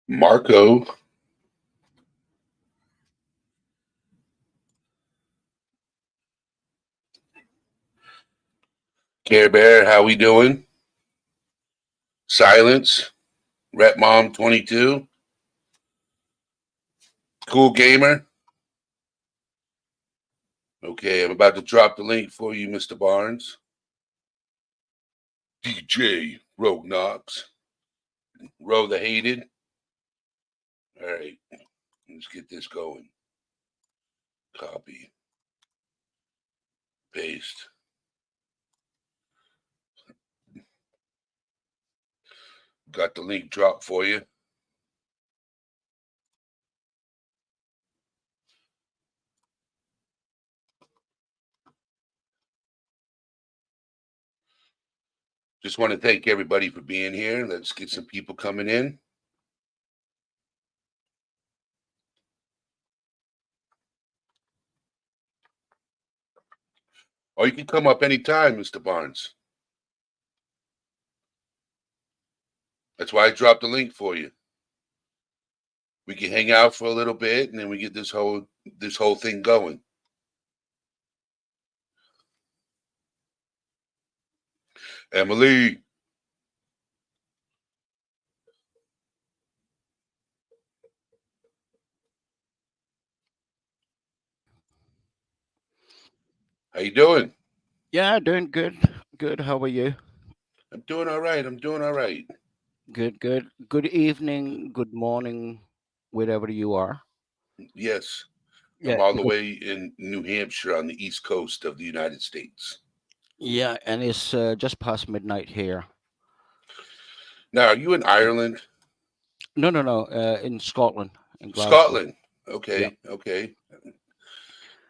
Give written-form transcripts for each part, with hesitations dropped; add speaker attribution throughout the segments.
Speaker 1: Marco, Care Bear, how we doing? Silence, Rep Mom 22, Cool Gamer. Okay, I'm about to drop the link for you, Mr. Barnes. DJ Rogue Knox, Row the Hated. All right, let's get this going. Copy, paste. Got the link dropped for you. Just want to thank everybody for being here. Let's get some people coming in. Or you can come up anytime, Mr. Barnes. That's why I dropped the link for you. We can hang out for a little bit, and then we get this whole thing going. Emily. How you doing?
Speaker 2: Yeah, doing good. Good. How are you?
Speaker 1: I'm doing all right. I'm doing all right.
Speaker 2: Good, good. Good evening, good morning, wherever you are.
Speaker 1: Yes, I'm
Speaker 2: Yeah,
Speaker 1: all the
Speaker 2: because
Speaker 1: way in New Hampshire on the east coast of the United States.
Speaker 2: yeah, and it's just past midnight here.
Speaker 1: Now, are you in Ireland?
Speaker 2: No, no, no. In Scotland, in Glasgow.
Speaker 1: Scotland.
Speaker 2: Yeah.
Speaker 1: Okay, okay.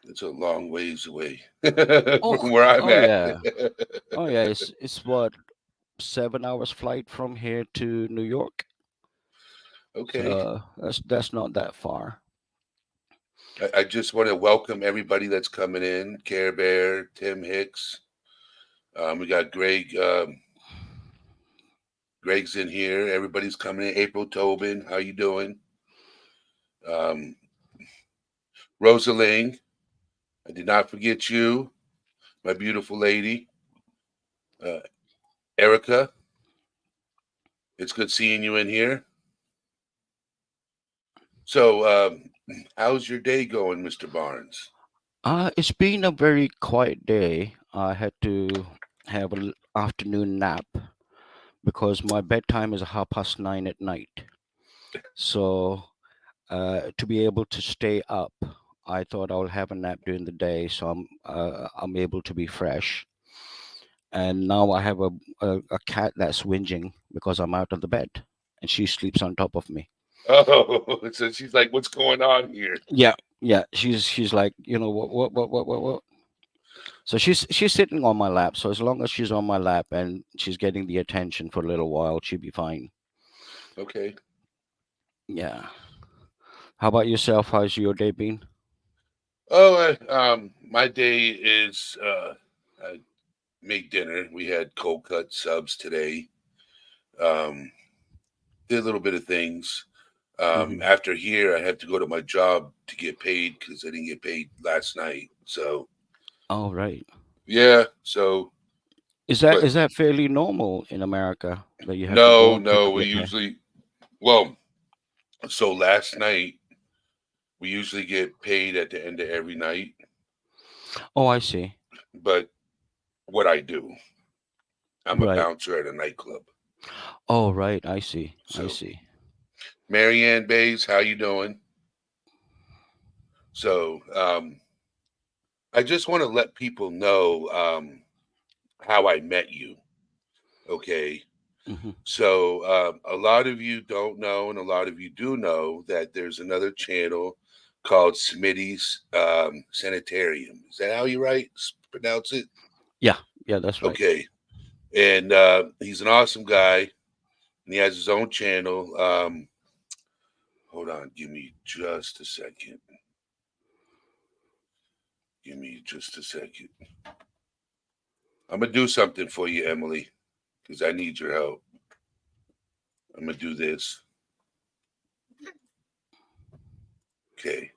Speaker 1: It's a long ways away
Speaker 2: Oh,
Speaker 1: from where I'm
Speaker 2: oh
Speaker 1: at.
Speaker 2: yeah. Oh yeah. It's what 7 hours flight from here to New York.
Speaker 1: Okay.
Speaker 2: So that's not that far.
Speaker 1: I just want to welcome everybody that's coming in. Care Bear, Tim Hicks. We got Greg. Greg's in here. Everybody's coming in. April Tobin, how you doing? Um, Rosaling, I did not forget you, my beautiful lady. Uh, Erica, it's good seeing you in here. So, how's your day going, Mr. Barnes?
Speaker 2: It's been a very quiet day. I had to have an afternoon nap because my bedtime is 9:30 at night. So to be able to stay up, I thought I'll have a nap during the day, so I'm able to be fresh. And now I have a cat that's whinging because I'm out of the bed, and she sleeps on top of me.
Speaker 1: Oh, so she's like, what's going on here?
Speaker 2: Yeah, yeah. She's like, what. So she's sitting on my lap. So as long as she's on my lap and she's getting the attention for a little while, she'll be fine.
Speaker 1: Okay.
Speaker 2: Yeah. How about yourself? How's your day been?
Speaker 1: Oh, my day is I make dinner. We had cold cut subs today. Um, did a little bit of things.
Speaker 2: Hmm.
Speaker 1: After here, I have to go to my job to get paid because I didn't get paid last night. So
Speaker 2: All right.
Speaker 1: yeah. So,
Speaker 2: Is that
Speaker 1: but
Speaker 2: is that fairly normal in America that you have to go
Speaker 1: no,
Speaker 2: and pick
Speaker 1: no.
Speaker 2: up
Speaker 1: We
Speaker 2: your pay?
Speaker 1: usually well. So last night we usually get paid at the end of every night.
Speaker 2: Oh, I see.
Speaker 1: But what I do, I'm a
Speaker 2: Right.
Speaker 1: bouncer at a nightclub.
Speaker 2: Oh, right. I see. I
Speaker 1: So
Speaker 2: see.
Speaker 1: Marianne Bays, how you doing? So I just want to let people know how I met you. Okay.
Speaker 2: Hmm.
Speaker 1: So a lot of you don't know, and a lot of you do know that there's another channel called Smitty's Sanitarium. Is that how you pronounce it?
Speaker 2: Yeah. Yeah, that's right.
Speaker 1: Okay. And he's an awesome guy, and he has his own channel. Hold on, give me just a second. Give me just a second. I'm gonna do something for you, Emily, because I need your help. I'm gonna do this. Okay.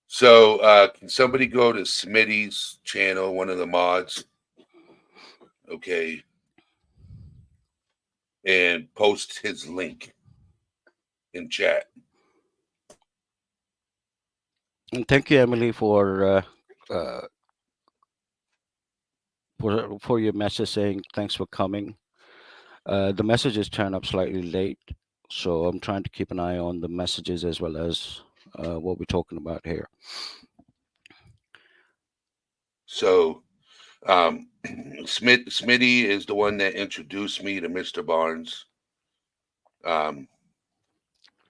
Speaker 1: So can somebody go to Smitty's channel, one of the mods, okay, and post his link in chat?
Speaker 2: And thank you, Emily, uh, for your message saying thanks for coming. The messages turn up slightly late, so I'm trying to keep an eye on the messages as well as what we're talking about here.
Speaker 1: So Smitty is the one that introduced me to Mr. Barnes. Um,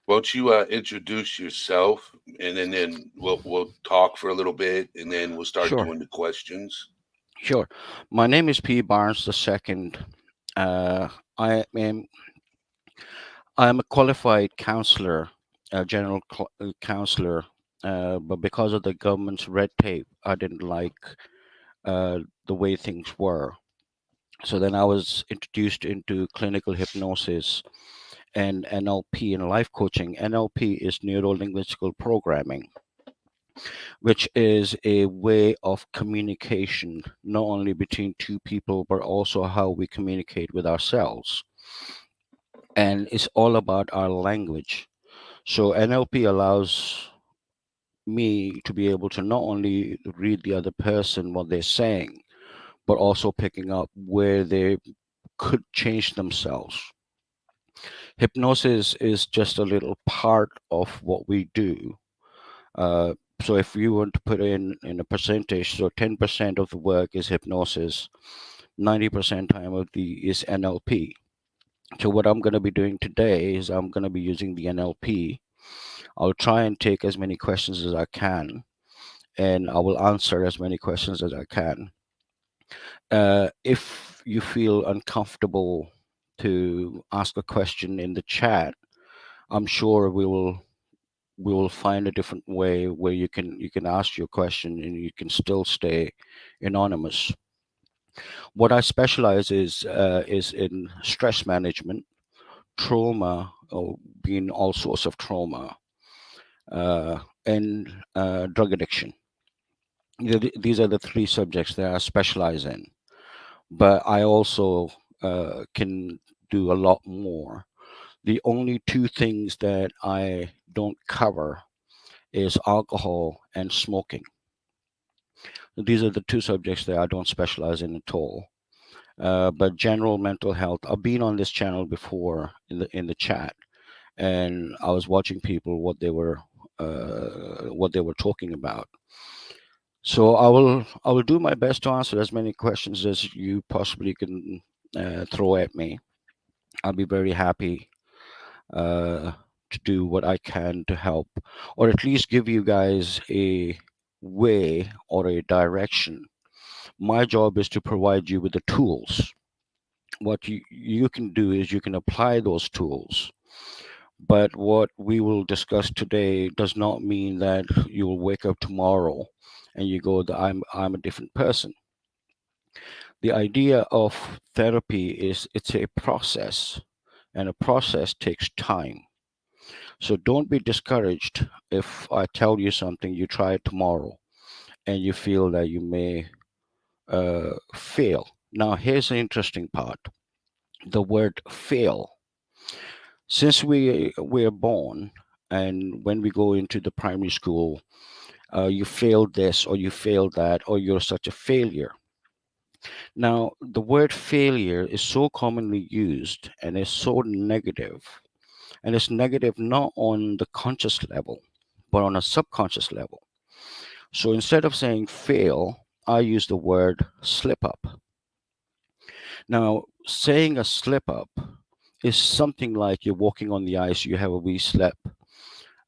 Speaker 1: won't you introduce yourself, and then we'll talk for a little bit, and then we'll start
Speaker 2: Sure,
Speaker 1: doing the questions.
Speaker 2: sure. My name is P. Barnes the second. Uh, I am I'm a qualified counselor, a counselor, but because of the government's red tape, I didn't like the way things were. So then I was introduced into clinical hypnosis and NLP and life coaching. NLP is neuro linguistical programming, which is a way of communication, not only between two people, but also how we communicate with ourselves. And it's all about our language. So NLP allows me to be able to not only read the other person what they're saying, but also picking up where they could change themselves. Hypnosis is just a little part of what we do. Uh, so if you want to put in a percentage, so 10% of the work is hypnosis, 90% time of the is NLP. So what I'm going to be doing today is I'm going to be using the NLP. I'll try and take as many questions as I can, and I will answer as many questions as I can. If you feel uncomfortable to ask a question in the chat, I'm sure we will find a different way where you can ask your question and you can still stay anonymous. What I specialize is in stress management, trauma, or being all sorts of trauma, and drug addiction. These are the three subjects that I specialize in. But I also can do a lot more. The only two things that I don't cover is alcohol and smoking. These are the two subjects that I don't specialize in at all. But general mental health. I've been on this channel before in the chat, and I was watching people what they were talking about. So I will do my best to answer as many questions as you possibly can throw at me. I'll be very happy uh, to do what I can to help, or at least give you guys a way or a direction. My job is to provide you with the tools. What you can do is you can apply those tools. But what we will discuss today does not mean that you will wake up tomorrow and you go, I'm a different person. The idea of therapy is it's a process, and a process takes time. So don't be discouraged if I tell you something, you try it tomorrow, and you feel that you may fail. Now, here's the interesting part: the word fail. Since we are born, and when we go into the primary school, you failed this or you failed that or you're such a failure. Now, the word failure is so commonly used and is so negative, and it's negative not on the conscious level, but on a subconscious level. So instead of saying fail, I use the word slip up. Now, saying a slip up is something like you're walking on the ice, you have a wee slip,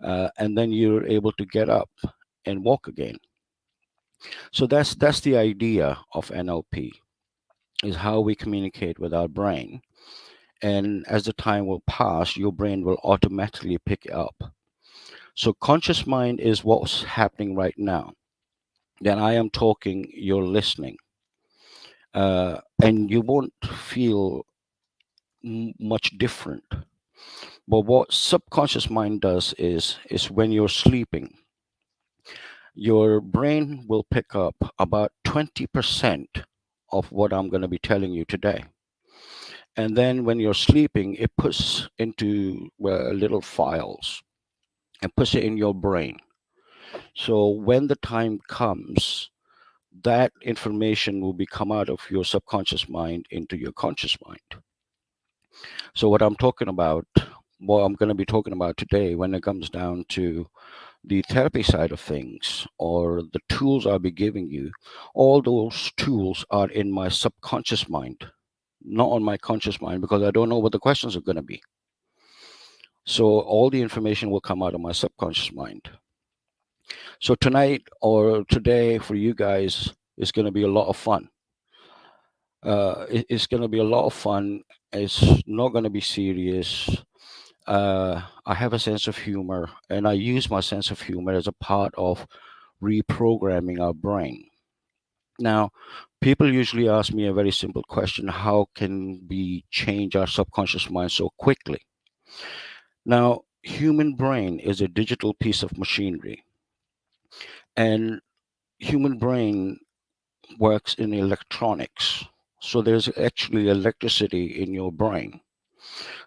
Speaker 2: and then you're able to get up and walk again. So that's the idea of NLP, is how we communicate with our brain. And as the time will pass, your brain will automatically pick it up. So conscious mind is what's happening right now. Then I am talking, you're listening, and you won't feel much different. But what subconscious mind does is when you're sleeping, your brain will pick up about 20% of what I'm going to be telling you today. And then when you're sleeping, it puts into little files and puts it in your brain. So when the time comes, that information will be come out of your subconscious mind into your conscious mind. So what I'm going to be talking about today, when it comes down to the therapy side of things or the tools I'll be giving you, all those tools are in my subconscious mind, not on my conscious mind, because I don't know what the questions are going to be. So all the information will come out of my subconscious mind. So tonight or today for you guys is going to be a lot of fun. It's going to be a lot of fun. It's not going to be serious. I have a sense of humor, and I use my sense of humor as a part of reprogramming our brain. Now, people usually ask me a very simple question: how can we change our subconscious mind so quickly? Now, human brain is a digital piece of machinery, and human brain works in electronics. So there's actually electricity in your brain.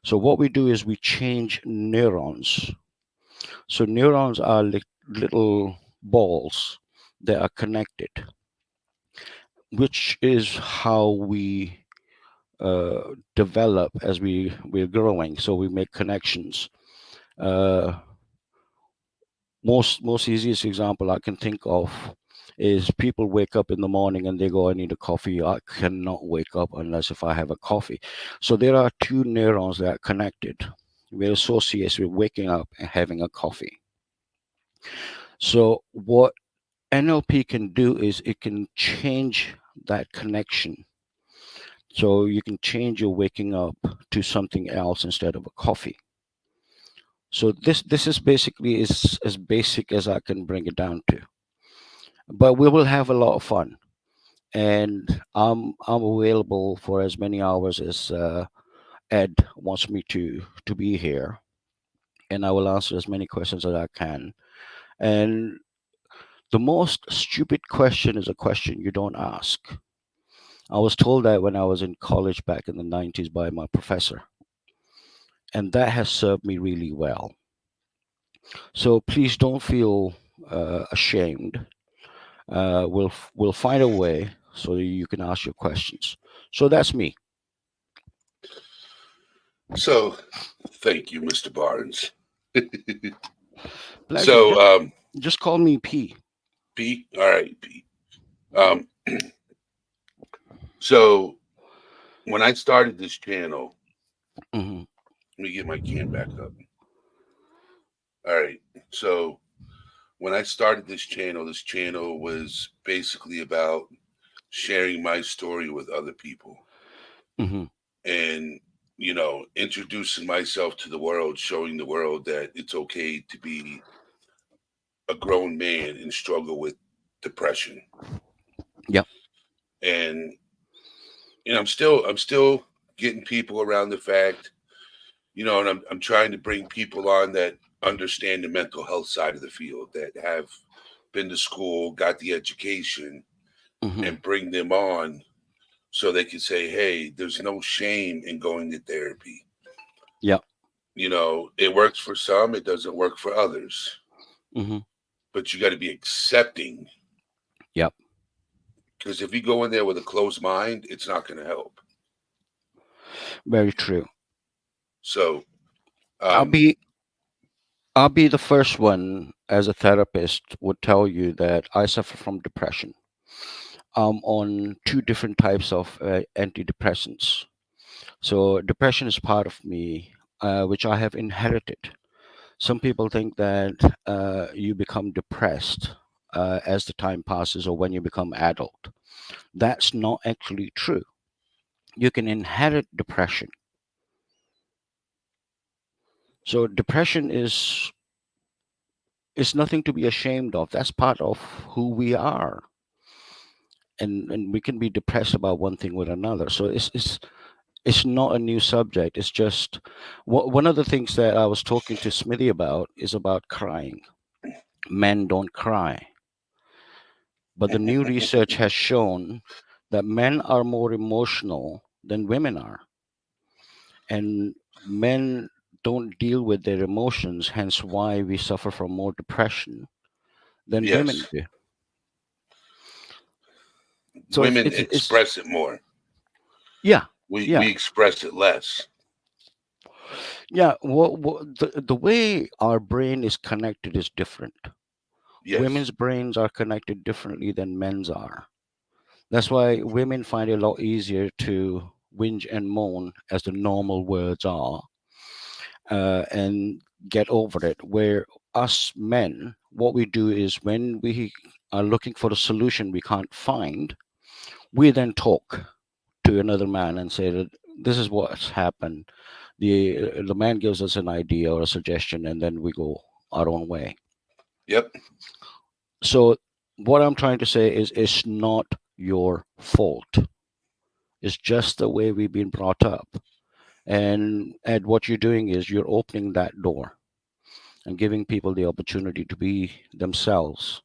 Speaker 2: So what we do is we change neurons. So neurons are little balls that are connected, which is how we develop as we're growing. So we make connections. Uh, most easiest example I can think of is people wake up in the morning and they go, I need a coffee. I cannot wake up unless if I have a coffee. So there are two neurons that are connected. We're associated with waking up and having a coffee. So what NLP can do is it can change that connection. So you can change your waking up to something else instead of a coffee. So this is basically is as basic as I can bring it down to. But we will have a lot of fun, and I'm available for as many hours as Ed wants me to be here, and I will answer as many questions as I can. And the most stupid question is a question you don't ask. I was told that when I was in college back in the 90s by my professor, and that has served me really well. So please don't feel ashamed. We'll find a way so that you can ask your questions. So that's me.
Speaker 1: So, thank you, Mr. Barnes.
Speaker 2: Pleasure.
Speaker 1: so,
Speaker 2: Just call me P.
Speaker 1: Pete. All right, Pete. Um, so when I started this channel,
Speaker 2: Hmm.
Speaker 1: let me get my can back up. All right. So when I started this channel was basically about sharing my story with other people
Speaker 2: Hmm.
Speaker 1: and, you know, introducing myself to the world, showing the world that it's okay to be a grown man and struggle with depression.
Speaker 2: Yep.
Speaker 1: And I'm still getting people around the fact, you know, and I'm trying to bring people on that understand the mental health side of the field, that have been to school, got the education,
Speaker 2: Hmm.
Speaker 1: and bring them on so they can say, hey, there's no shame in going to therapy.
Speaker 2: Yep.
Speaker 1: You know, it works for some, it doesn't work for others.
Speaker 2: Hmm.
Speaker 1: But you got to be accepting,
Speaker 2: Yep.
Speaker 1: because if you go in there with a closed mind, it's not going to help.
Speaker 2: Very true.
Speaker 1: So,
Speaker 2: I'll
Speaker 1: um,
Speaker 2: be I'll be the first one as a therapist would tell you that I suffer from depression. I'm on two different types of antidepressants. So depression is part of me, which I have inherited. Some people think that you become depressed as the time passes or when you become adult. That's not actually true. You can inherit depression. So depression is nothing to be ashamed of. That's part of who we are. And we can be depressed about one thing with another. So it's It's not a new subject. It's just one of the things that I was talking to Smithy about is about crying. Men don't cry, but the new research has shown that men are more emotional than women are, and men don't deal with their emotions, hence why we suffer from more depression than women
Speaker 1: Yes,
Speaker 2: do. So
Speaker 1: women
Speaker 2: it's
Speaker 1: express it more.
Speaker 2: yeah,
Speaker 1: We
Speaker 2: yeah,
Speaker 1: express it less.
Speaker 2: yeah. The way our brain is connected is different.
Speaker 1: Yes.
Speaker 2: Women's brains are connected differently than men's are. That's why women find it a lot easier to whinge and moan, as the normal words are, and get over it. Where us men, what we do is when we are looking for a solution we can't find, we then talk to another man and say that this is what's happened. The man gives us an idea or a suggestion, and then we go our own way.
Speaker 1: Yep.
Speaker 2: So what I'm trying to say is it's not your fault. It's just the way we've been brought up. And what you're doing is you're opening that door and giving people the opportunity to be themselves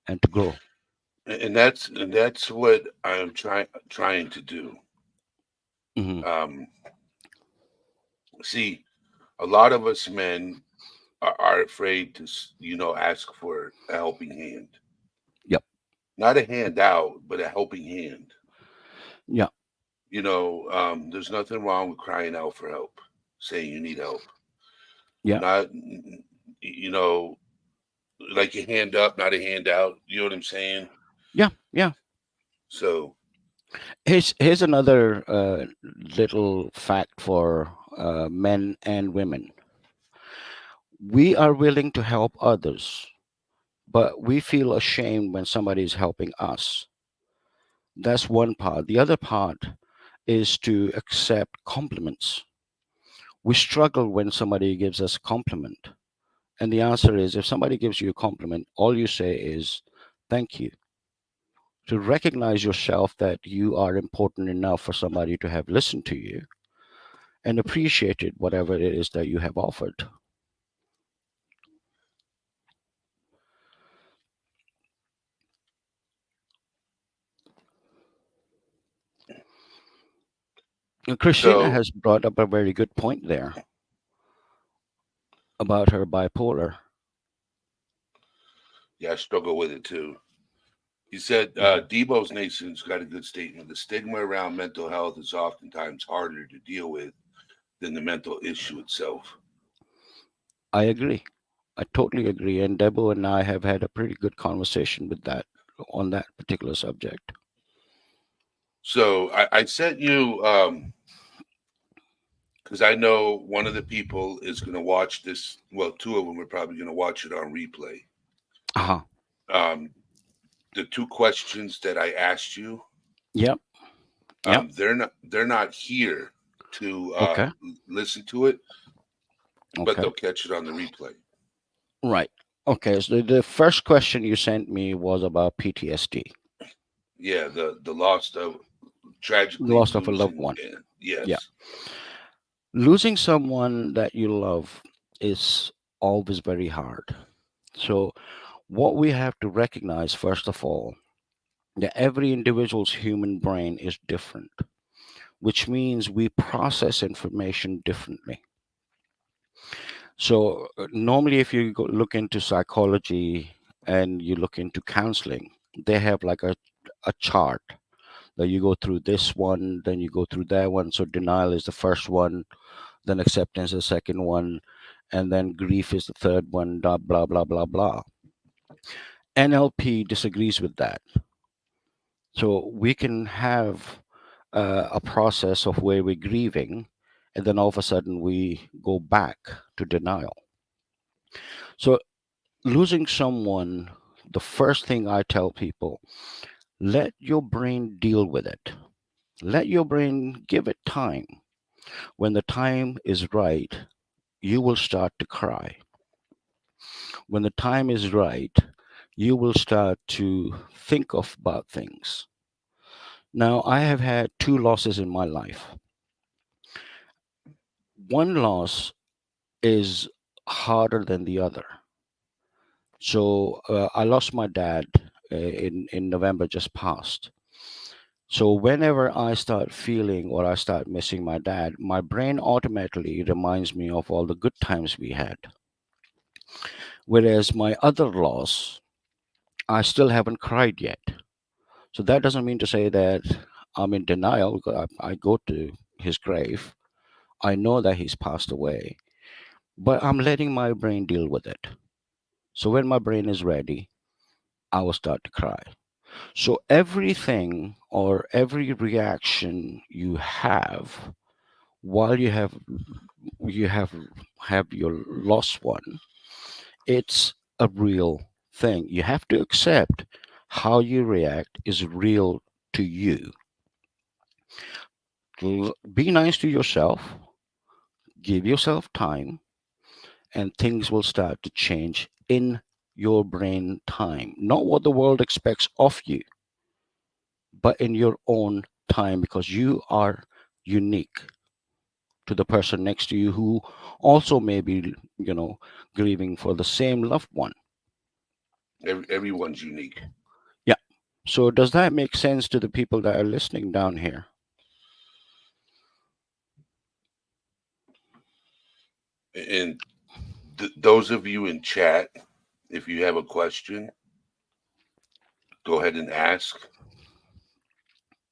Speaker 2: and to grow.
Speaker 1: And that's what I'm trying to do.
Speaker 2: Hmm.
Speaker 1: Um, See, a lot of us men are afraid to, ask for a helping hand.
Speaker 2: Yep.
Speaker 1: Not a handout, but a helping hand.
Speaker 2: Yeah.
Speaker 1: There's nothing wrong with crying out for help, saying you need help.
Speaker 2: Yeah.
Speaker 1: Not, you know, like a hand up, not a handout. You know what I'm saying?
Speaker 2: Yeah. Yeah.
Speaker 1: So,
Speaker 2: Here's another little fact for men and women. We are willing to help others, but we feel ashamed when somebody is helping us. That's one part. The other part is to accept compliments. We struggle when somebody gives us a compliment. And the answer is, if somebody gives you a compliment, all you say is thank you. To recognize yourself that you are important enough for somebody to have listened to you and appreciated whatever it is that you have offered. Christina
Speaker 1: so
Speaker 2: has brought up a very good point there about her bipolar.
Speaker 1: yeah, I struggle with it too. He said,
Speaker 2: Mhm.
Speaker 1: Debo's Nation's got a good statement. The stigma around mental health is oftentimes harder to deal with than the mental issue itself.
Speaker 2: I agree. I totally agree. And Debo and I have had a pretty good conversation with that on that particular subject.
Speaker 1: So I sent you because I know one of the people is going to watch this. Well, two of them are probably going to watch it on replay.
Speaker 2: Uh huh.
Speaker 1: Um, the two questions that I asked you,
Speaker 2: Yep. Yep.
Speaker 1: they're not here to
Speaker 2: Okay.
Speaker 1: listen to it, but
Speaker 2: Okay.
Speaker 1: they'll catch it on the replay.
Speaker 2: Right. Okay. So the first question you sent me was about PTSD,
Speaker 1: Yeah, the loss of
Speaker 2: the
Speaker 1: tragically
Speaker 2: loss of a loved
Speaker 1: losing.
Speaker 2: one. Yeah.
Speaker 1: Yes.
Speaker 2: Losing someone that you love is always very hard. So, what we have to recognize, first of all, that every individual's human brain is different, which means we process information differently. So, normally, if you look into psychology and you look into counseling, they have like a chart that you go through this one, then you go through that one. So, denial is the first one, then acceptance is the second one, and then grief is the third one, blah, blah, blah, blah, blah. NLP disagrees with that. So, we can have a process of where we're grieving, and then all of a sudden we go back to denial. So, losing someone, the first thing I tell people, let your brain deal with it. Let your brain give it time. When the time is right, you will start to cry. When the time is right, you will start to think of about things. Now, I have had two losses in my life. one loss is harder than the other. So I lost my dad in November just past. So whenever I start feeling or I start missing my dad, my brain automatically reminds me of all the good times we had. Whereas my other loss, I still haven't cried yet. So that doesn't mean to say that I'm in denial. I go to his grave. I know that he's passed away, but I'm letting my brain deal with it. So when my brain is ready, I will start to cry. So everything or every reaction you have while you have your lost one, it's a real thing. You have to accept how you react is real to you. Be nice to yourself, give yourself time, and things will start to change in your brain time. Not what the world expects of you, but in your own time because you are unique to the person next to you who also may be, grieving for the same loved one.
Speaker 1: Everyone's unique.
Speaker 2: Yeah. So does that make sense to the people that are listening down here?
Speaker 1: And those of you in chat, if you have a question, go ahead and ask.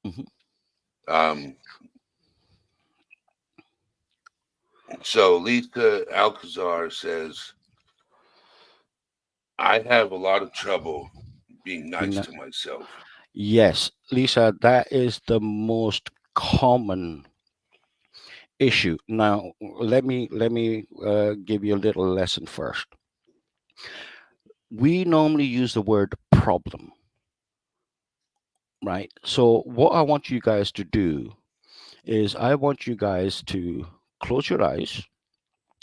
Speaker 2: Hmm.
Speaker 1: Um, so Lisa Alcazar says, I have a lot of trouble being
Speaker 2: Being
Speaker 1: nice
Speaker 2: that,
Speaker 1: to myself.
Speaker 2: yes, Lisa, that is the most common issue. Now, let me give you a little lesson first. We normally use the word problem, right? So what I want you guys to do is I want you guys to close your eyes,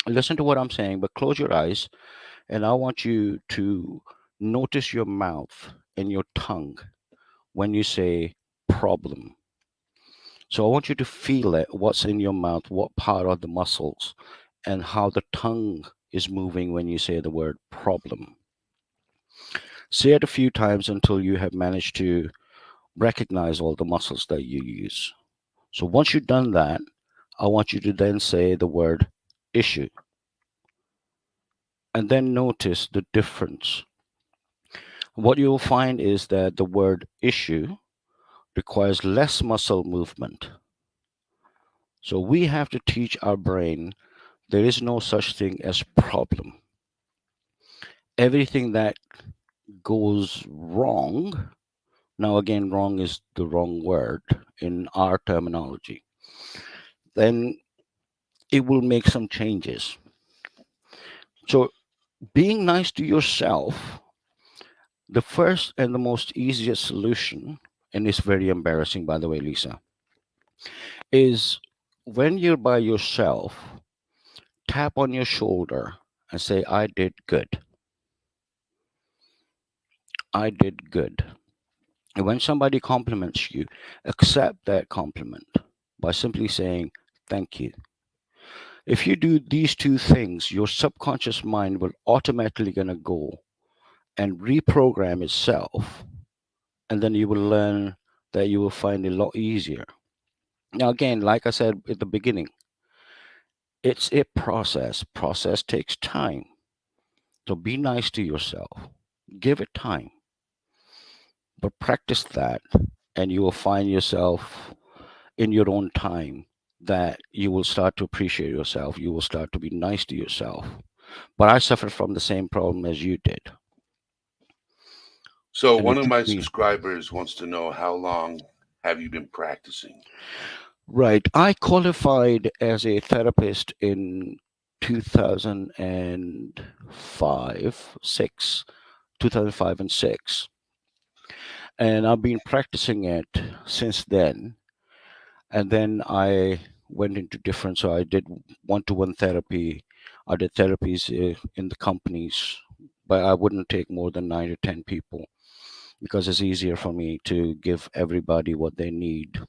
Speaker 2: listen to what I'm saying, but close your eyes, and I want you to notice your mouth and your tongue when you say problem. So I want you to feel it, what's in your mouth, what part of the muscles, and how the tongue is moving when you say the word problem. Say it a few times until you have managed to recognize all the muscles that you use. So once you've done that, I want you to then say the word issue and then notice the difference. What you'll find is that the word issue requires less muscle movement. So we have to teach our brain there is no such thing as problem. Everything that goes wrong, now again, wrong is the wrong word in our terminology, then it will make some changes. So being nice to yourself, the first and the most easiest solution, and it's very embarrassing, by the way, Lisa, is when you're by yourself, tap on your shoulder and say, I did good. I did good. And when somebody compliments you, accept that compliment by simply saying, thank you. If you do these two things, your subconscious mind will automatically gonna go and reprogram itself, and then you will learn that you will find it a lot easier. Now, again, like I said at the beginning, it's a process. Process takes time. So be nice to yourself. Give it time, but practice that, and you will find yourself in your own time that you will start to appreciate yourself. You will start to be nice to yourself. But I suffered from the same problem as you did.
Speaker 1: So
Speaker 2: And
Speaker 1: one
Speaker 2: it
Speaker 1: of
Speaker 2: took
Speaker 1: my
Speaker 2: me,
Speaker 1: subscribers wants to know, how long have you been practicing?
Speaker 2: right. I qualified as a therapist in 2005, 6, 2005 and 6. And I've been practicing it since then. And then I went into different, so I did one-to-one therapy. I did therapies in the companies, but I wouldn't take more than 9 to 10 people because it's easier for me to give everybody what they need.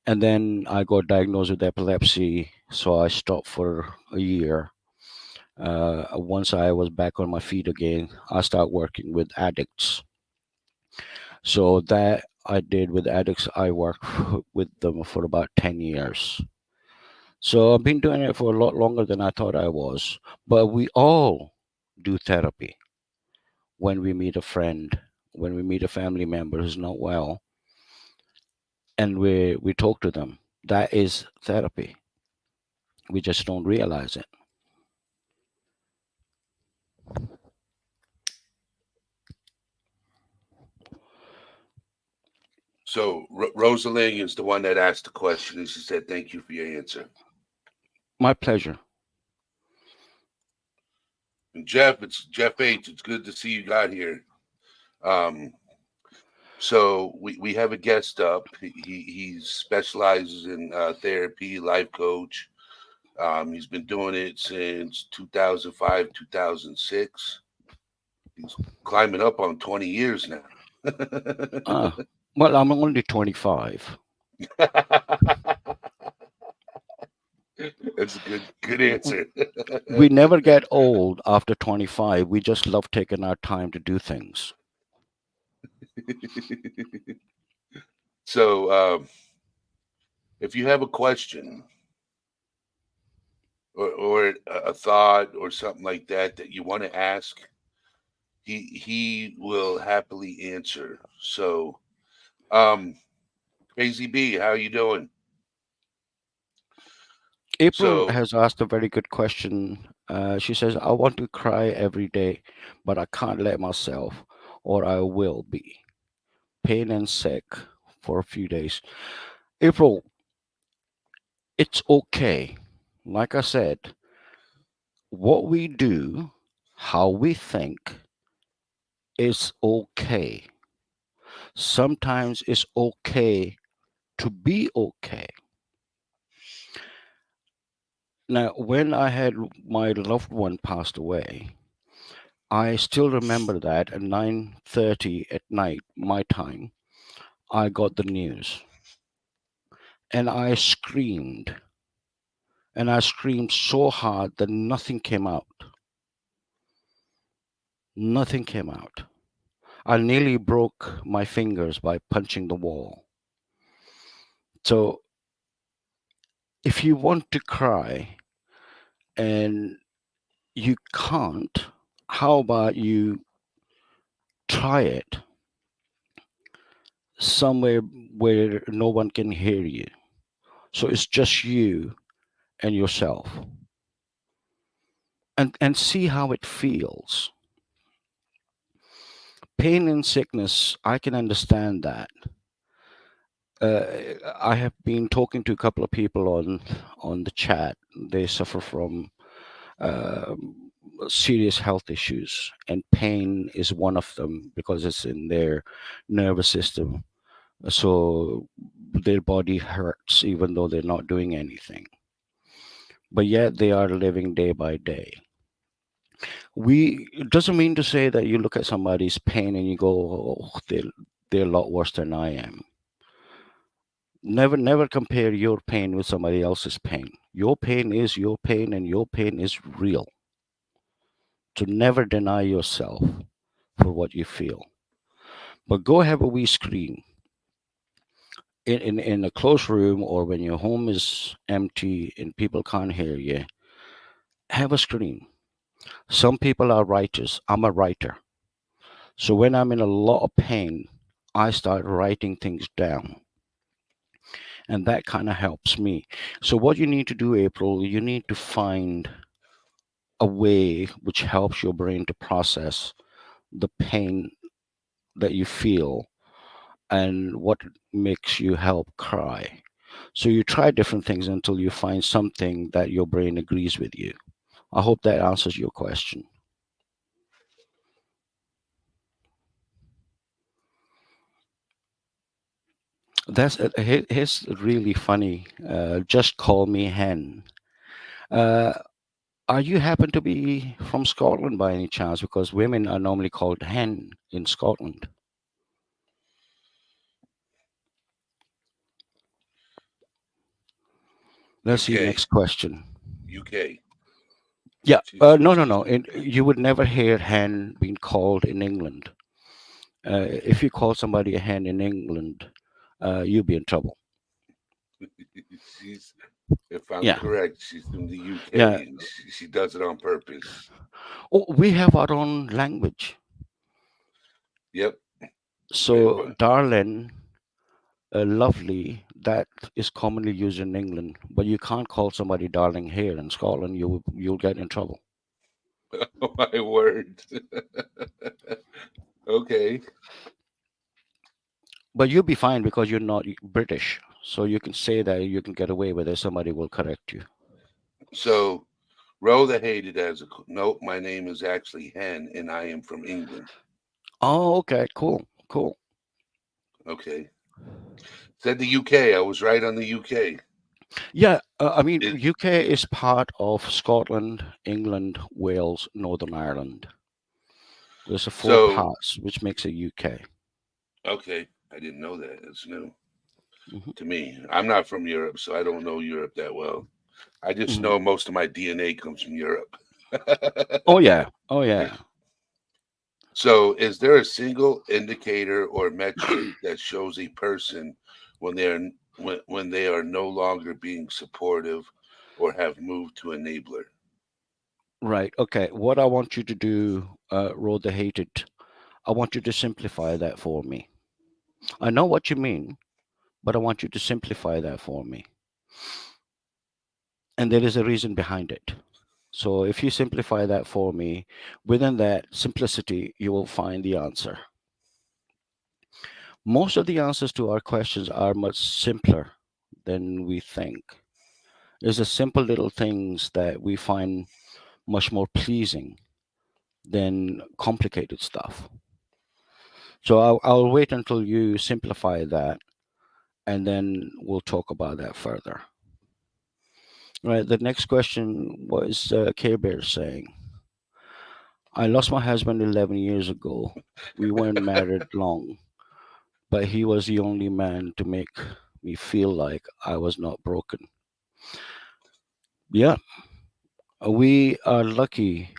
Speaker 2: And then I got diagnosed with epilepsy, so I stopped for a year. Once I was back on my feet again, I started working with addicts. So that I did with addicts. I worked with them for about 10 years. So I've been doing it for a lot longer than I thought I was. But we all do therapy when we meet a friend, when we meet a family member who's not well, and we talk to them. That is therapy. We just don't realize it.
Speaker 1: So Rosalie is the one that asked the question, and she said, "Thank you for your answer."
Speaker 2: My pleasure.
Speaker 1: And Jeff, it's Jeff H. It's good to see you got here. Um, so we have a guest up. He specializes in therapy, life coach. He's been doing it since 2005, 2006. He's climbing up on 20 years now.
Speaker 2: Ah, well, I'm only 25.
Speaker 1: That's a good answer.
Speaker 2: We never get old after 25. We just love taking our time to do things.
Speaker 1: So, if you have a question or a thought or something like that you want to ask, he will happily answer. So, um, Crazy B, how you doing?
Speaker 2: April
Speaker 1: So,
Speaker 2: has asked a very good question. She says, I want to cry every day, but I can't let myself, or I will be pain and sick for a few days. April, it's okay. Like I said, what we do, how we think is okay. Sometimes it's okay to be okay. Now, when I had my loved one passed away, I still remember that at 9:30 at night, my time, I got the news and I screamed. And I screamed so hard that nothing came out. Nothing came out. I nearly broke my fingers by punching the wall. So if you want to cry and you can't, how about you try it somewhere where no one can hear you? So it's just you and yourself. And see how it feels. Pain and sickness, I can understand that. uh, I have been talking to a couple of people on the chat. They suffer from serious health issues, and pain is one of them because it's in their nervous system. So their body hurts even though they're not doing anything, but yet they are living day by day. We It doesn't mean to say that you look at somebody's pain and you go, oh, they're a lot worse than I am. Never compare your pain with somebody else's pain. Your pain is your pain and your pain is real. So never deny yourself for what you feel. But go have a wee scream in a closed room, or when your home is empty and people can't hear you. Have a scream. Some people are writers. I'm a writer. So when I'm in a lot of pain, I start writing things down, and that kind of helps me. So what you need to do, April, you need to find a way which helps your brain to process the pain that you feel and what makes you help cry. So you try different things until you find something that your brain agrees with you. I hope that answers your question. Here's really funny. Just call me Hen. Uh, are you happen to be from Scotland by any chance? Because women are normally called Hen in Scotland. Let's see
Speaker 1: UK,
Speaker 2: next question.
Speaker 1: UK.
Speaker 2: Yeah,
Speaker 1: She's
Speaker 2: no, no,
Speaker 1: she's
Speaker 2: no. You would never hear hen being called in England. If you call somebody a hen in England, you'll be in trouble.
Speaker 1: she's if I'm
Speaker 2: Yeah,
Speaker 1: correct, she's from the
Speaker 2: yeah.
Speaker 1: UK and she does it on purpose.
Speaker 2: Oh, we have our own language.
Speaker 1: Yep. We have
Speaker 2: So, darling, lovely, that is commonly used in England, but you can't call somebody darling here in Scotland. You'll get in trouble.
Speaker 1: oh my word. Okay.
Speaker 2: But you'll be fine because you're not British. So you can say that you can get away with it. Somebody will correct you.
Speaker 1: So Row the hated as a nope, my name is actually Hen and I am from England.
Speaker 2: Oh, okay, cool, cool.
Speaker 1: Okay. Said the UK. I was right on the UK.
Speaker 2: Yeah, I mean,
Speaker 1: It,
Speaker 2: UK is part of Scotland, England, Wales, Northern Ireland. There's a four
Speaker 1: so
Speaker 2: parts, which makes it UK.
Speaker 1: okay. I didn't know that. It's new
Speaker 2: Hmm.
Speaker 1: to me. I'm not from Europe, so I don't know Europe that well. I just
Speaker 2: Hmm.
Speaker 1: know most of my DNA comes from Europe.
Speaker 2: Oh yeah, oh yeah.
Speaker 1: So, is there a single indicator or metric that shows a person when when they are no longer being supportive or have moved to enabler?
Speaker 2: Right. Okay. What I want you to do, Road the Hated, I want you to simplify that for me. I know what you mean, but I want you to simplify that for me. And there is a reason behind it. So if you simplify that for me, within that simplicity, you will find the answer. Most of the answers to our questions are much simpler than we think. It's the simple little things that we find much more pleasing than complicated stuff. So I'll wait until you simplify that, and then we'll talk about that further. Right. The next question was Care Bear saying, I lost my husband 11 years ago. We weren't married long, but he was the only man to make me feel like I was not broken. Yeah, we are lucky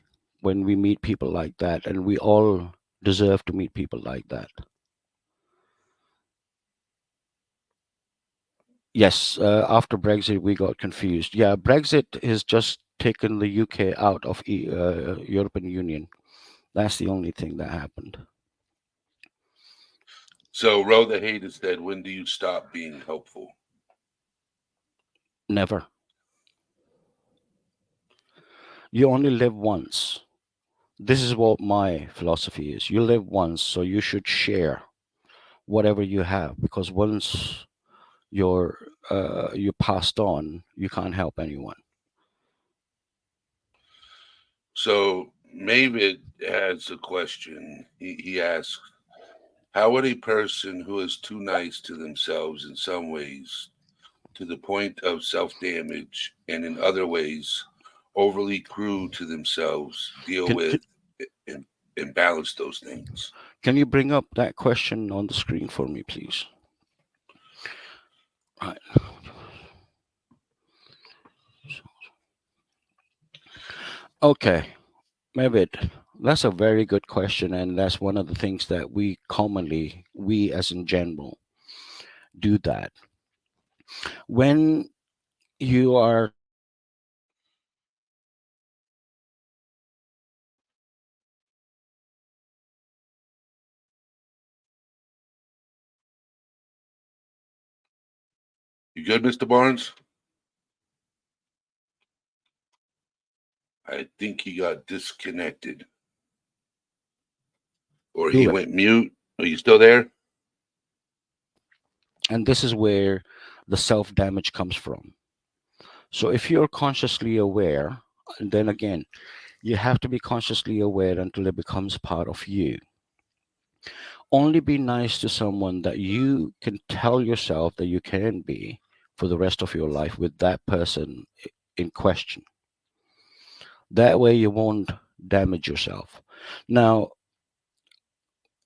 Speaker 2: when we meet people like that, and we all deserve to meet people like that. Yes, after Brexit, we got confused. Yeah, Brexit has just taken the UK out of European Union. That's the only thing that happened.
Speaker 1: So, Row the hated said, when do you stop being helpful?
Speaker 2: Never. You only live once. This is what my philosophy is. You live once, so you should share whatever you have, because once you passed on, you can't help anyone.
Speaker 1: So, Mavid has a question. He asks, how would a person who is too nice to themselves in some ways, to the point of self damage, and in other ways, overly cruel to themselves, deal
Speaker 2: Can, can
Speaker 1: with and, and balance those things?
Speaker 2: can you bring up that question on the screen for me, please? Right. Okay, Mehmet, that's a very good question, and that's one of the things that we commonly, we as in general, do that. When you are
Speaker 1: You good, Mr. Barnes? I think he got disconnected or he
Speaker 2: do it,
Speaker 1: went mute. Are you still there?
Speaker 2: and this is where the self damage comes from. So if you're consciously aware, and then again, you have to be consciously aware until it becomes part of you. Only be nice to someone that you can tell yourself that you can be for the rest of your life with that person in question. That way you won't damage yourself. Now,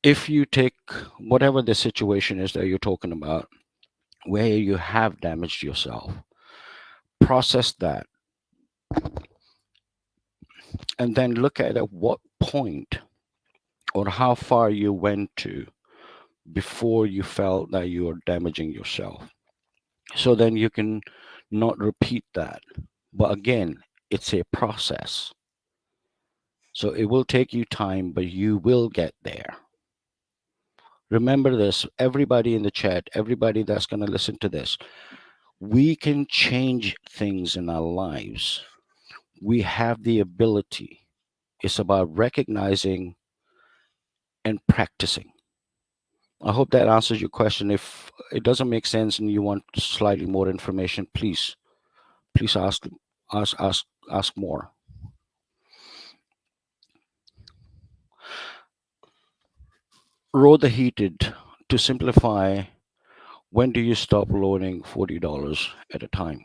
Speaker 2: if you take whatever the situation is that you're talking about, where you have damaged yourself, process that, and then look at what point or how far you went to before you felt that you were damaging yourself. So then you can not repeat that. But again, it's a process. So it will take you time, but you will get there. Remember this, everybody in the chat, everybody that's going to listen to this, we can change things in our lives. We have the ability. It's about recognizing and practicing. I hope that answers your question. If it doesn't make sense and you want slightly more information, please ask more. Row the heated. To simplify, when do you stop loaning $40 at a time?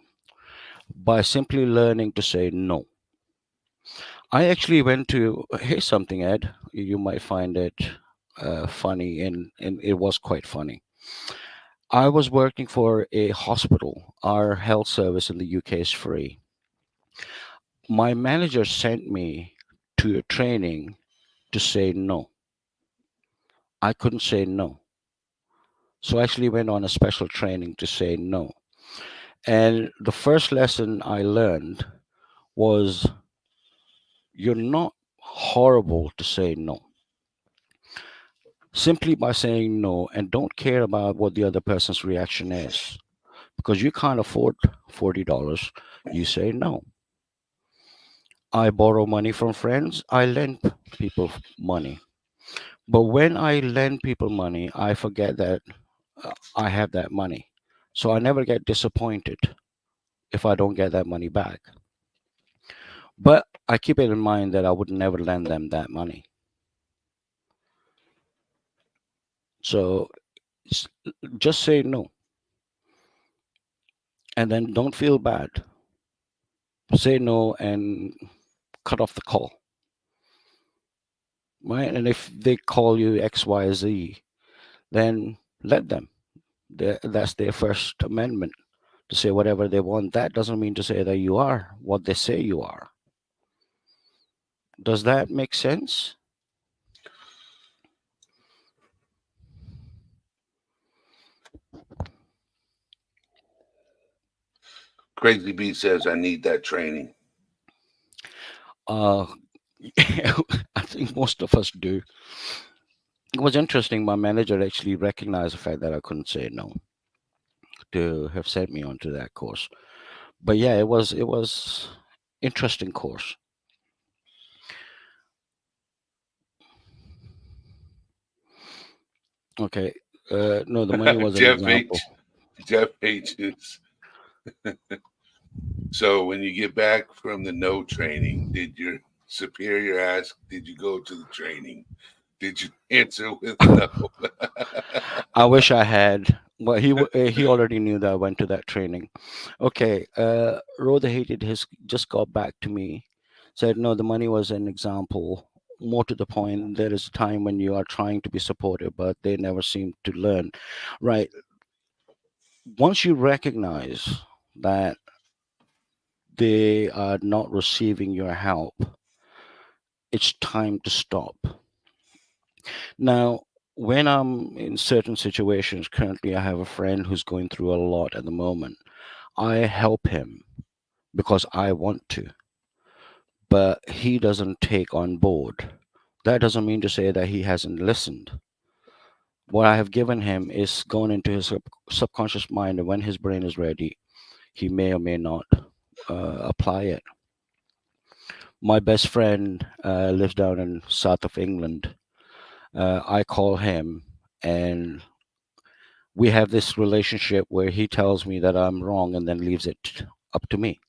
Speaker 2: By simply learning to say no. I actually went to, here's something, Ed, you might find it funny, and it was quite funny. I was working for a hospital. Our health service in the UK is free. My manager sent me to a training to say no. I couldn't say no. So I actually went on a special training to say no. And the first lesson I learned was you're not horrible to say no. Simply by saying no and don't care about what the other person's reaction is. Because you can't afford $40, you say no. I borrow money from friends, I lend people money. But when I lend people money, I forget that I have that money. So I never get disappointed if I don't get that money back. But I keep it in mind that I would never lend them that money. So s- just say no and then don't feel bad. Say no and cut off the call. Right? And if they call you XYZ, then let them. That's their First Amendment to say whatever they want. That doesn't mean to say that you are what they say you are. Does that make sense?
Speaker 1: Crazy B says I need that training.
Speaker 2: Uh, I think most of us do. It was interesting. My manager actually recognized the fact that I couldn't say no to have sent me onto that course. But yeah, it was interesting course. Okay. No, the money was an
Speaker 1: Jeff
Speaker 2: example.
Speaker 1: H. Jeff H. is so when you get back from the no training, did your superior ask, did you go to the training? Did you answer with no?
Speaker 2: I wish I had. Well, he already knew that I went to that training. Okay. Rhoda hated his just got back to me, said no, the money was an example. More to the point, there is a time when you are trying to be supportive, but they never seem to learn. Right. Once you recognize that they are not receiving your help, it's time to stop. Now, when I'm in certain situations, currently I have a friend who's going through a lot at the moment. I help him because I want to, but he doesn't take on board. That doesn't mean to say that he hasn't listened. What I have given him is gone into his subconscious mind, and when his brain is ready, he may or may not apply it. My best friend lives down in south of England. I call him, and we have this relationship where he tells me that I'm wrong and then leaves it up to me.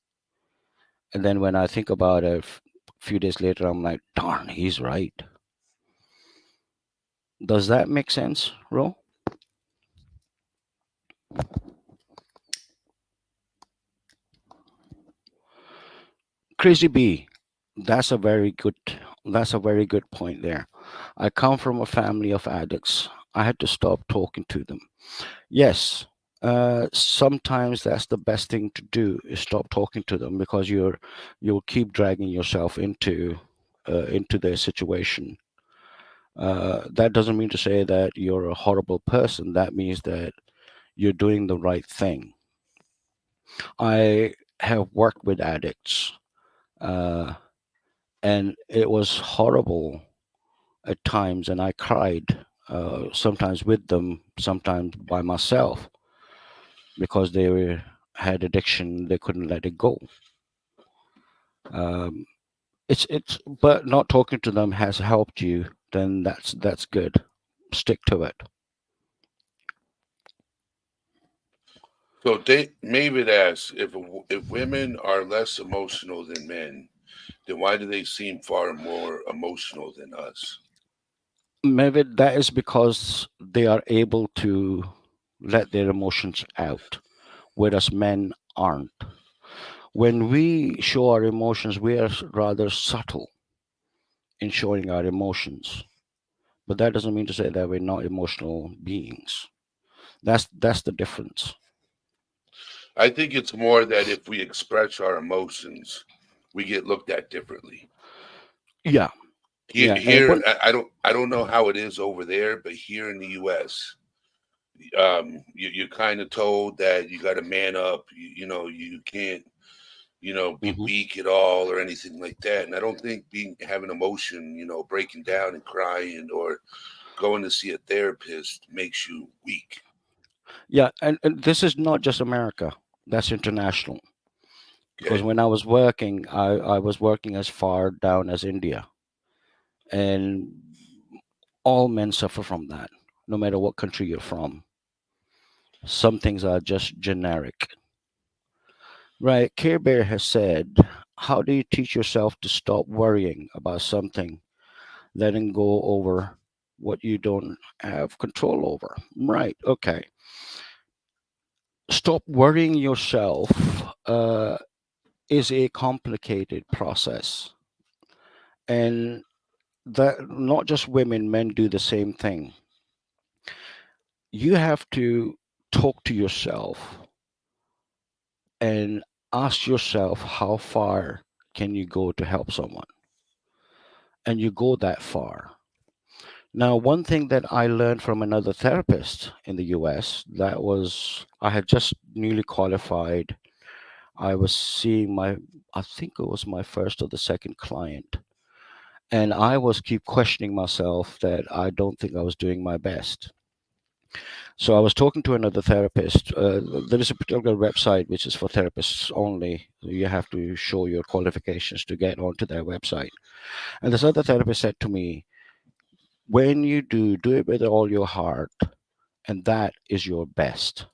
Speaker 2: And then when I think about it, few days later, I'm like, darn, he's right. Does that make sense, Ro? Crazy B, that's a very good that's a very good point there. I come from a family of addicts. I had to stop talking to them. Yes, sometimes that's the best thing to do is stop talking to them because you'll keep dragging yourself into their situation. That doesn't mean to say that you're a horrible person. That means that you're doing the right thing. I have worked with addicts, uh, and it was horrible at times, and I cried, sometimes with them, sometimes by myself, because had addiction, they couldn't let it go. Um, but not talking to them has helped you, then that's good. Stick to it.
Speaker 1: So David asks if women are less emotional than men, then why do they seem far more emotional than us?
Speaker 2: Maybe that is because they are able to let their emotions out, whereas men aren't. When we show our emotions, we are rather subtle in showing our emotions. But that doesn't mean to say that we're not emotional beings. That's the difference.
Speaker 1: I think it's more that if we express our emotions, we get looked at differently.
Speaker 2: Yeah,
Speaker 1: Here,
Speaker 2: yeah, and
Speaker 1: here, I don't know how it is over there, but here in the U.S., you're kind of told that you got to man up. You can't, be
Speaker 2: mhm.
Speaker 1: weak at all or anything like that. And I don't think having emotion, breaking down and crying or going to see a therapist makes you weak.
Speaker 2: Yeah, and this is not just America. That's international. Because
Speaker 1: Okay.
Speaker 2: when I was working, I was working as far down as India, and all men suffer from that, no matter what country you're from. Some things are just generic. Right, Care Bear has said, how do you teach yourself to stop worrying about something, letting go over what you don't have control over? Right, okay. Stop worrying yourself is a complicated process. And that not just women, men do the same thing. You have to talk to yourself and ask yourself how far can you go to help someone, and you go that far. Now, one thing that I learned from another therapist in the US, that was, I had just newly qualified. I was seeing I think it was my first or the second client. And I was keep questioning myself that I don't think I was doing my best. So I was talking to another therapist. There is a particular website which is for therapists only. You have to show your qualifications to get onto their website. And this other therapist said to me, when you do it with all your heart, and that is your best.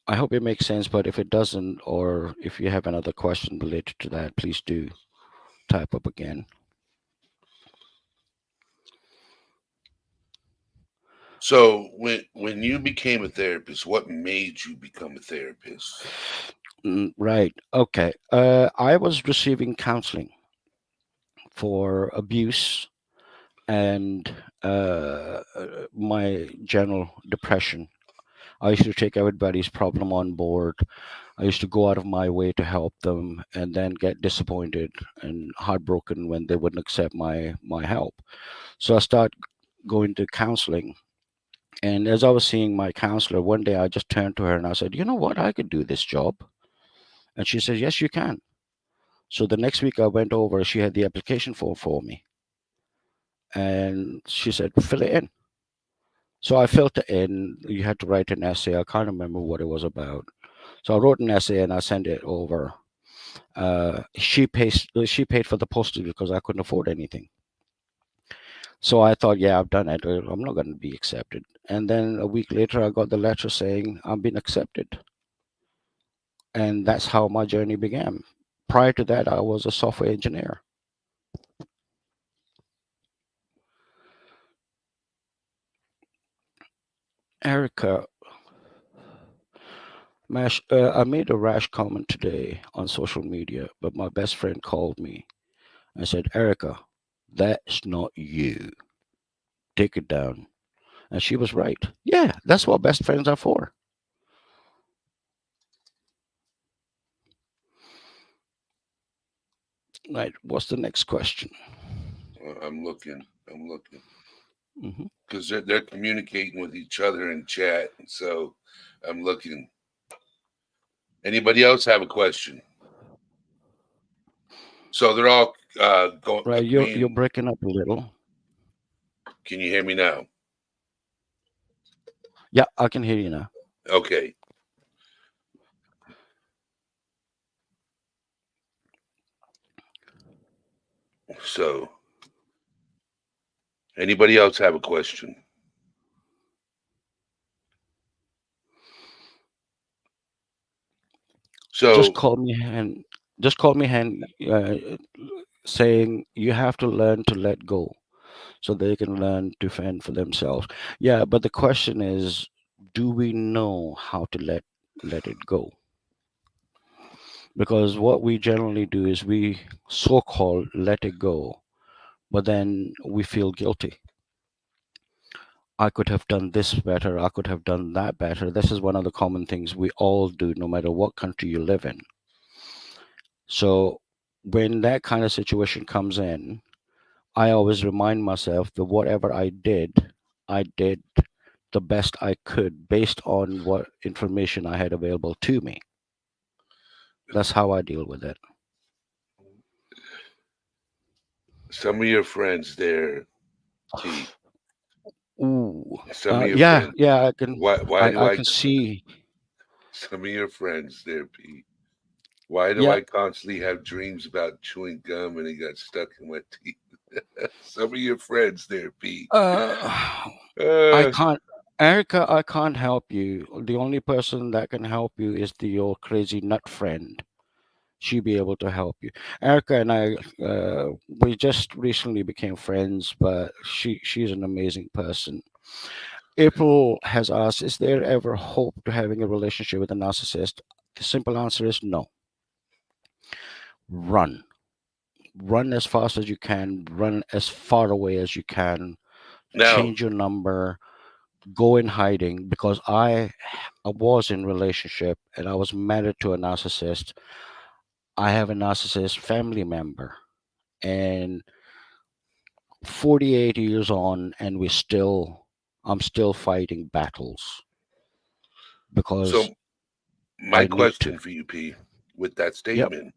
Speaker 2: I hope it makes sense, but if it doesn't, or if you have another question related to that, please do type up again.
Speaker 1: So when you became a therapist, what made you become a therapist?
Speaker 2: Right. Okay. I was receiving counseling for abuse and my general depression. I used to take everybody's problem on board. I used to go out of my way to help them and then get disappointed and heartbroken when they wouldn't accept my help. So I started going to counseling. And as I was seeing my counselor, one day I just turned to her and I said, "You know what? I could do this job." And she said, "Yes, you can." So the next week I went over, she had the application form for me. And she said, "Fill it in." So I filled it in. You had to write an essay. I can't remember what it was about. So I wrote an essay and I sent it over. She paid for the postage because I couldn't afford anything. So I thought, yeah, I've done it. I'm not going to be accepted. And then a week later, I got the letter saying I've been accepted. And that's how my journey began. Prior to that, I was a software engineer. Erica, I made a rash comment today on social media, but my best friend called me and said, "Erica, that's not you. Take it down." And she was right. Yeah, that's what best friends are for. Right. What's the next question?
Speaker 1: I'm looking. I'm looking
Speaker 2: Hmm.
Speaker 1: because they're communicating with each other in chat. So I'm looking. Anybody else have a question? So they're all going.
Speaker 2: Right.
Speaker 1: I
Speaker 2: You're
Speaker 1: mean,
Speaker 2: breaking up a little.
Speaker 1: can you hear me now?
Speaker 2: Yeah, I can hear you now.
Speaker 1: Okay. So anybody else have a question?
Speaker 2: Just
Speaker 1: So
Speaker 2: call me hand. Just call me hand. Saying you have to learn to let go so they can learn to fend for themselves. Yeah, but the question is, do we know how to let it go? Because what we generally do is we so-called let it go, but then we feel guilty. I could have done this better. I could have done that better. This is one of the common things we all do, no matter what country you live in. So when that kind of situation comes in, I always remind myself that whatever I did the best I could based on what information I had available to me. That's how I deal with it.
Speaker 1: some of your friends there, Pete.
Speaker 2: Ooh,
Speaker 1: Some of your
Speaker 2: yeah,
Speaker 1: friends.
Speaker 2: yeah. I can,
Speaker 1: Why do
Speaker 2: I
Speaker 1: I?
Speaker 2: can see.
Speaker 1: Some of your friends there, Pete. Why do
Speaker 2: Yeah,
Speaker 1: I constantly have dreams about chewing gum and it got stuck in my teeth? Some of your friends there, Pete.
Speaker 2: uh, I
Speaker 1: Uh,
Speaker 2: can't, Erica. I can't help you. The only person that can help you is your crazy nut friend. She be able to help you. Erica and I, we just recently became friends, but she's an amazing person. April has asked, is there ever hope to having a relationship with a narcissist? The simple answer is no. Run. Run as fast as you can, run as far away as you can,
Speaker 1: now,
Speaker 2: change your number, go in hiding because I was in relationship and I was married to a narcissist. I have a narcissist family member and 48 years on and I'm still fighting battles
Speaker 1: so
Speaker 2: because
Speaker 1: my
Speaker 2: I need to.
Speaker 1: question for you, P, with that
Speaker 2: Yep.
Speaker 1: statement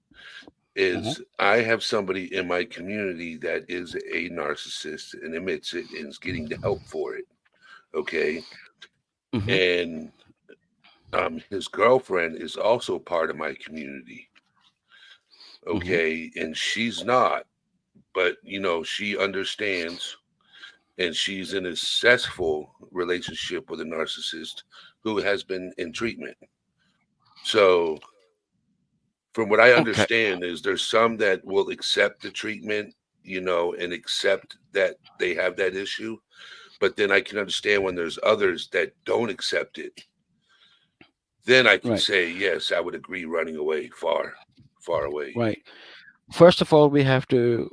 Speaker 2: Hmm.
Speaker 1: is I have somebody in my community that is a narcissist and admits it and is getting the help for it. Okay.
Speaker 2: Hmm.
Speaker 1: And his girlfriend is also part of my community.
Speaker 2: Hmm.
Speaker 1: Okay. And she's not, but she understands and she's in a successful relationship with a narcissist who has been in treatment. So from what I
Speaker 2: Okay.
Speaker 1: understand is there's some that will accept the treatment, and accept that they have that issue. But then I can understand when there's others that don't accept it. Then I can
Speaker 2: Right.
Speaker 1: say, yes, I would agree running away far, far away.
Speaker 2: Right. First of all, we have to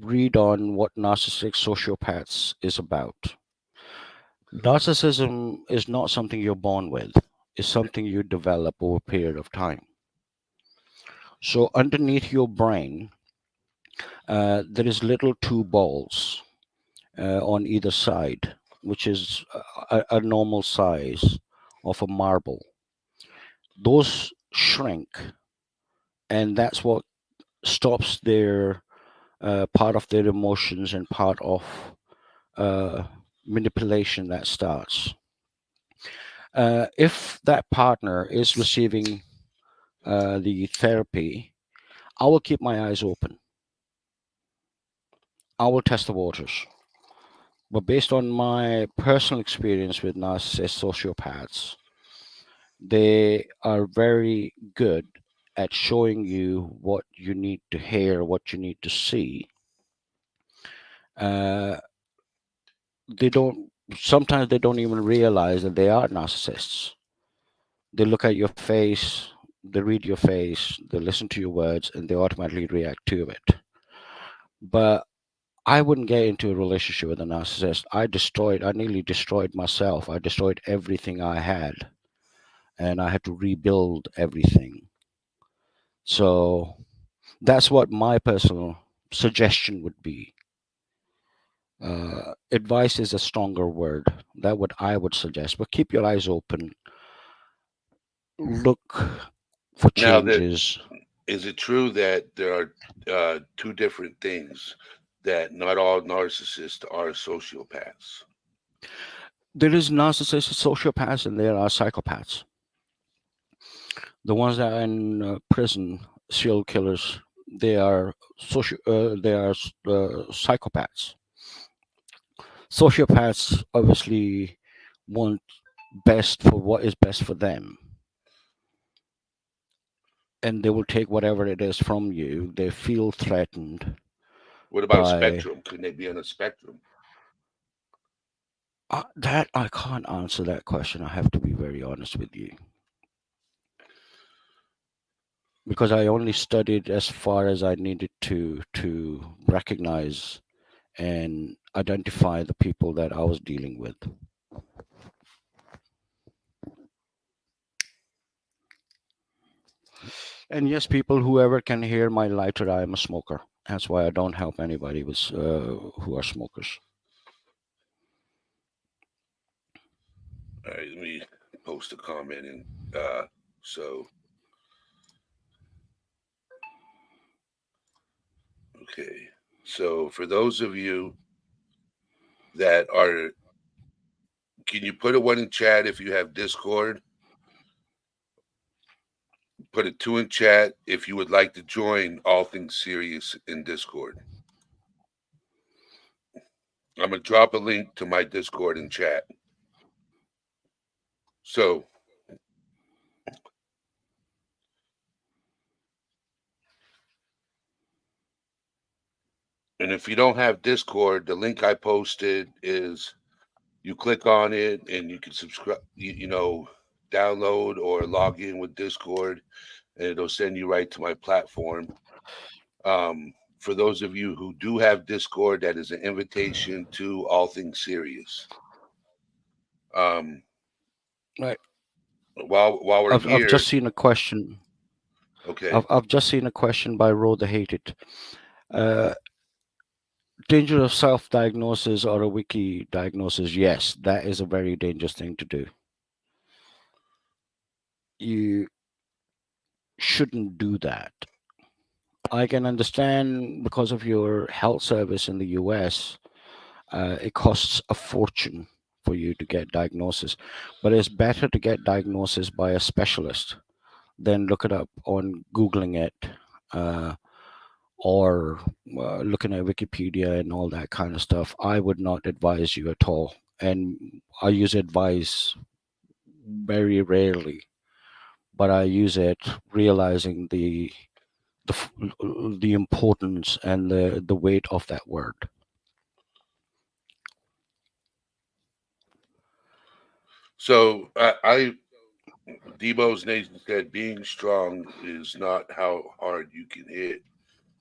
Speaker 2: read on what narcissistic sociopaths is about. Narcissism is not something you're born with. It's something you develop over a period of time. So underneath your brain, there is little two balls on either side, which is a normal size of a marble. Those shrink, and that's what stops their part of their emotions and part of uh, manipulation that starts. If that partner is receiving the therapy, I will keep my eyes open. I will test the waters. But based on my personal experience with narcissist sociopaths, they are very good at showing you what you need to hear, what you need to see. Uh, they don't, sometimes they don't even realize that they are narcissists. They look at your face, they read your face, they listen to your words, and they automatically react to it. But I wouldn't get into a relationship with a narcissist. I nearly destroyed myself. I destroyed everything I had, and I had to rebuild everything. So that's what my personal suggestion would be. Advice is a stronger word. That what I would suggest. But keep your eyes open. Look for
Speaker 1: Now, that
Speaker 2: changes.
Speaker 1: is it true that there are two different things, that not all narcissists are sociopaths?
Speaker 2: There is narcissists, sociopaths, and there are psychopaths. The ones that are in prison, serial killers, they are psychopaths. Sociopaths obviously want best for what is best for them, and they will take whatever it is from you. They feel threatened
Speaker 1: What about a
Speaker 2: by
Speaker 1: spectrum? Couldn't they be on a spectrum?
Speaker 2: that. I can't answer that question. I have to be very honest with you, because I only studied as far as I needed to recognize and identify the people that I was dealing with. And yes, people, whoever can hear my lighter, I am a smoker. That's why I don't help anybody with who are smokers.
Speaker 1: All right, let me post a comment in. So, okay. So, for those of you that are, can you put a one in chat if you have Discord? Put a two in chat if you would like to join All Things Serious in Discord. I'm going to drop a link to my Discord in chat. So, and if you don't have Discord, the link I posted is, you click on it and you can subscribe, download or log in with Discord, and it'll send you right to my platform. For those of you who do have Discord, that is an invitation to All Things Serious.
Speaker 2: Right.
Speaker 1: While we're
Speaker 2: I've
Speaker 1: here,
Speaker 2: just seen a question.
Speaker 1: okay.
Speaker 2: I've just seen a question by Ro the Hated. Uh, Danger of self-diagnosis or a wiki diagnosis? Yes, that is a very dangerous thing to do. You shouldn't do that. I can understand because of your health service in the US, it costs a fortune for you to get diagnosis, but it's better to get diagnosis by a specialist than look it up on Googling it, uh, or looking at Wikipedia and all that kind of stuff. I would not advise you at all. And I use advice very rarely, but I use it realizing the importance and the weight of that word.
Speaker 1: So Debo's Nation said, being strong is not how hard you can hit,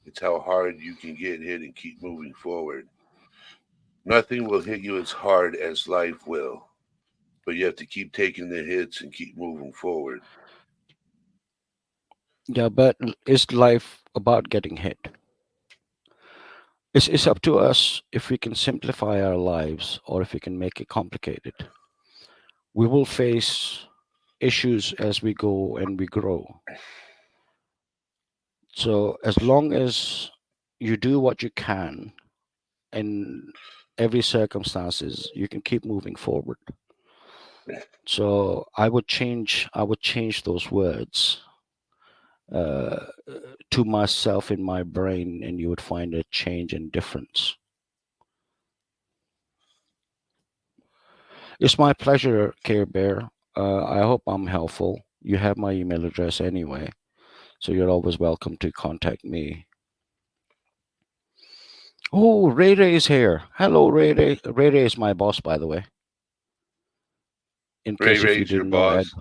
Speaker 1: it's how hard you can get hit and keep moving forward. Nothing will hit you as hard as life will, but you have to keep taking the hits and keep moving forward.
Speaker 2: Yeah, but is life about getting hit? It's up to us if we can simplify our lives or if we can make it complicated. We will face issues as we go and we grow. So as long as you do what you can in every circumstances, you can keep moving forward. So I would change those words uh, to myself in my brain, and you would find a change and difference. It's my pleasure, Care Bear. I hope I'm helpful. You have my email address anyway, so you're always welcome to contact me. Oh, Ray Ray is here. Hello, Ray Ray. Ray Ray is my boss, by the way. In
Speaker 1: Ray
Speaker 2: case if you
Speaker 1: Ray's your
Speaker 2: didn't know, Ed.
Speaker 1: boss.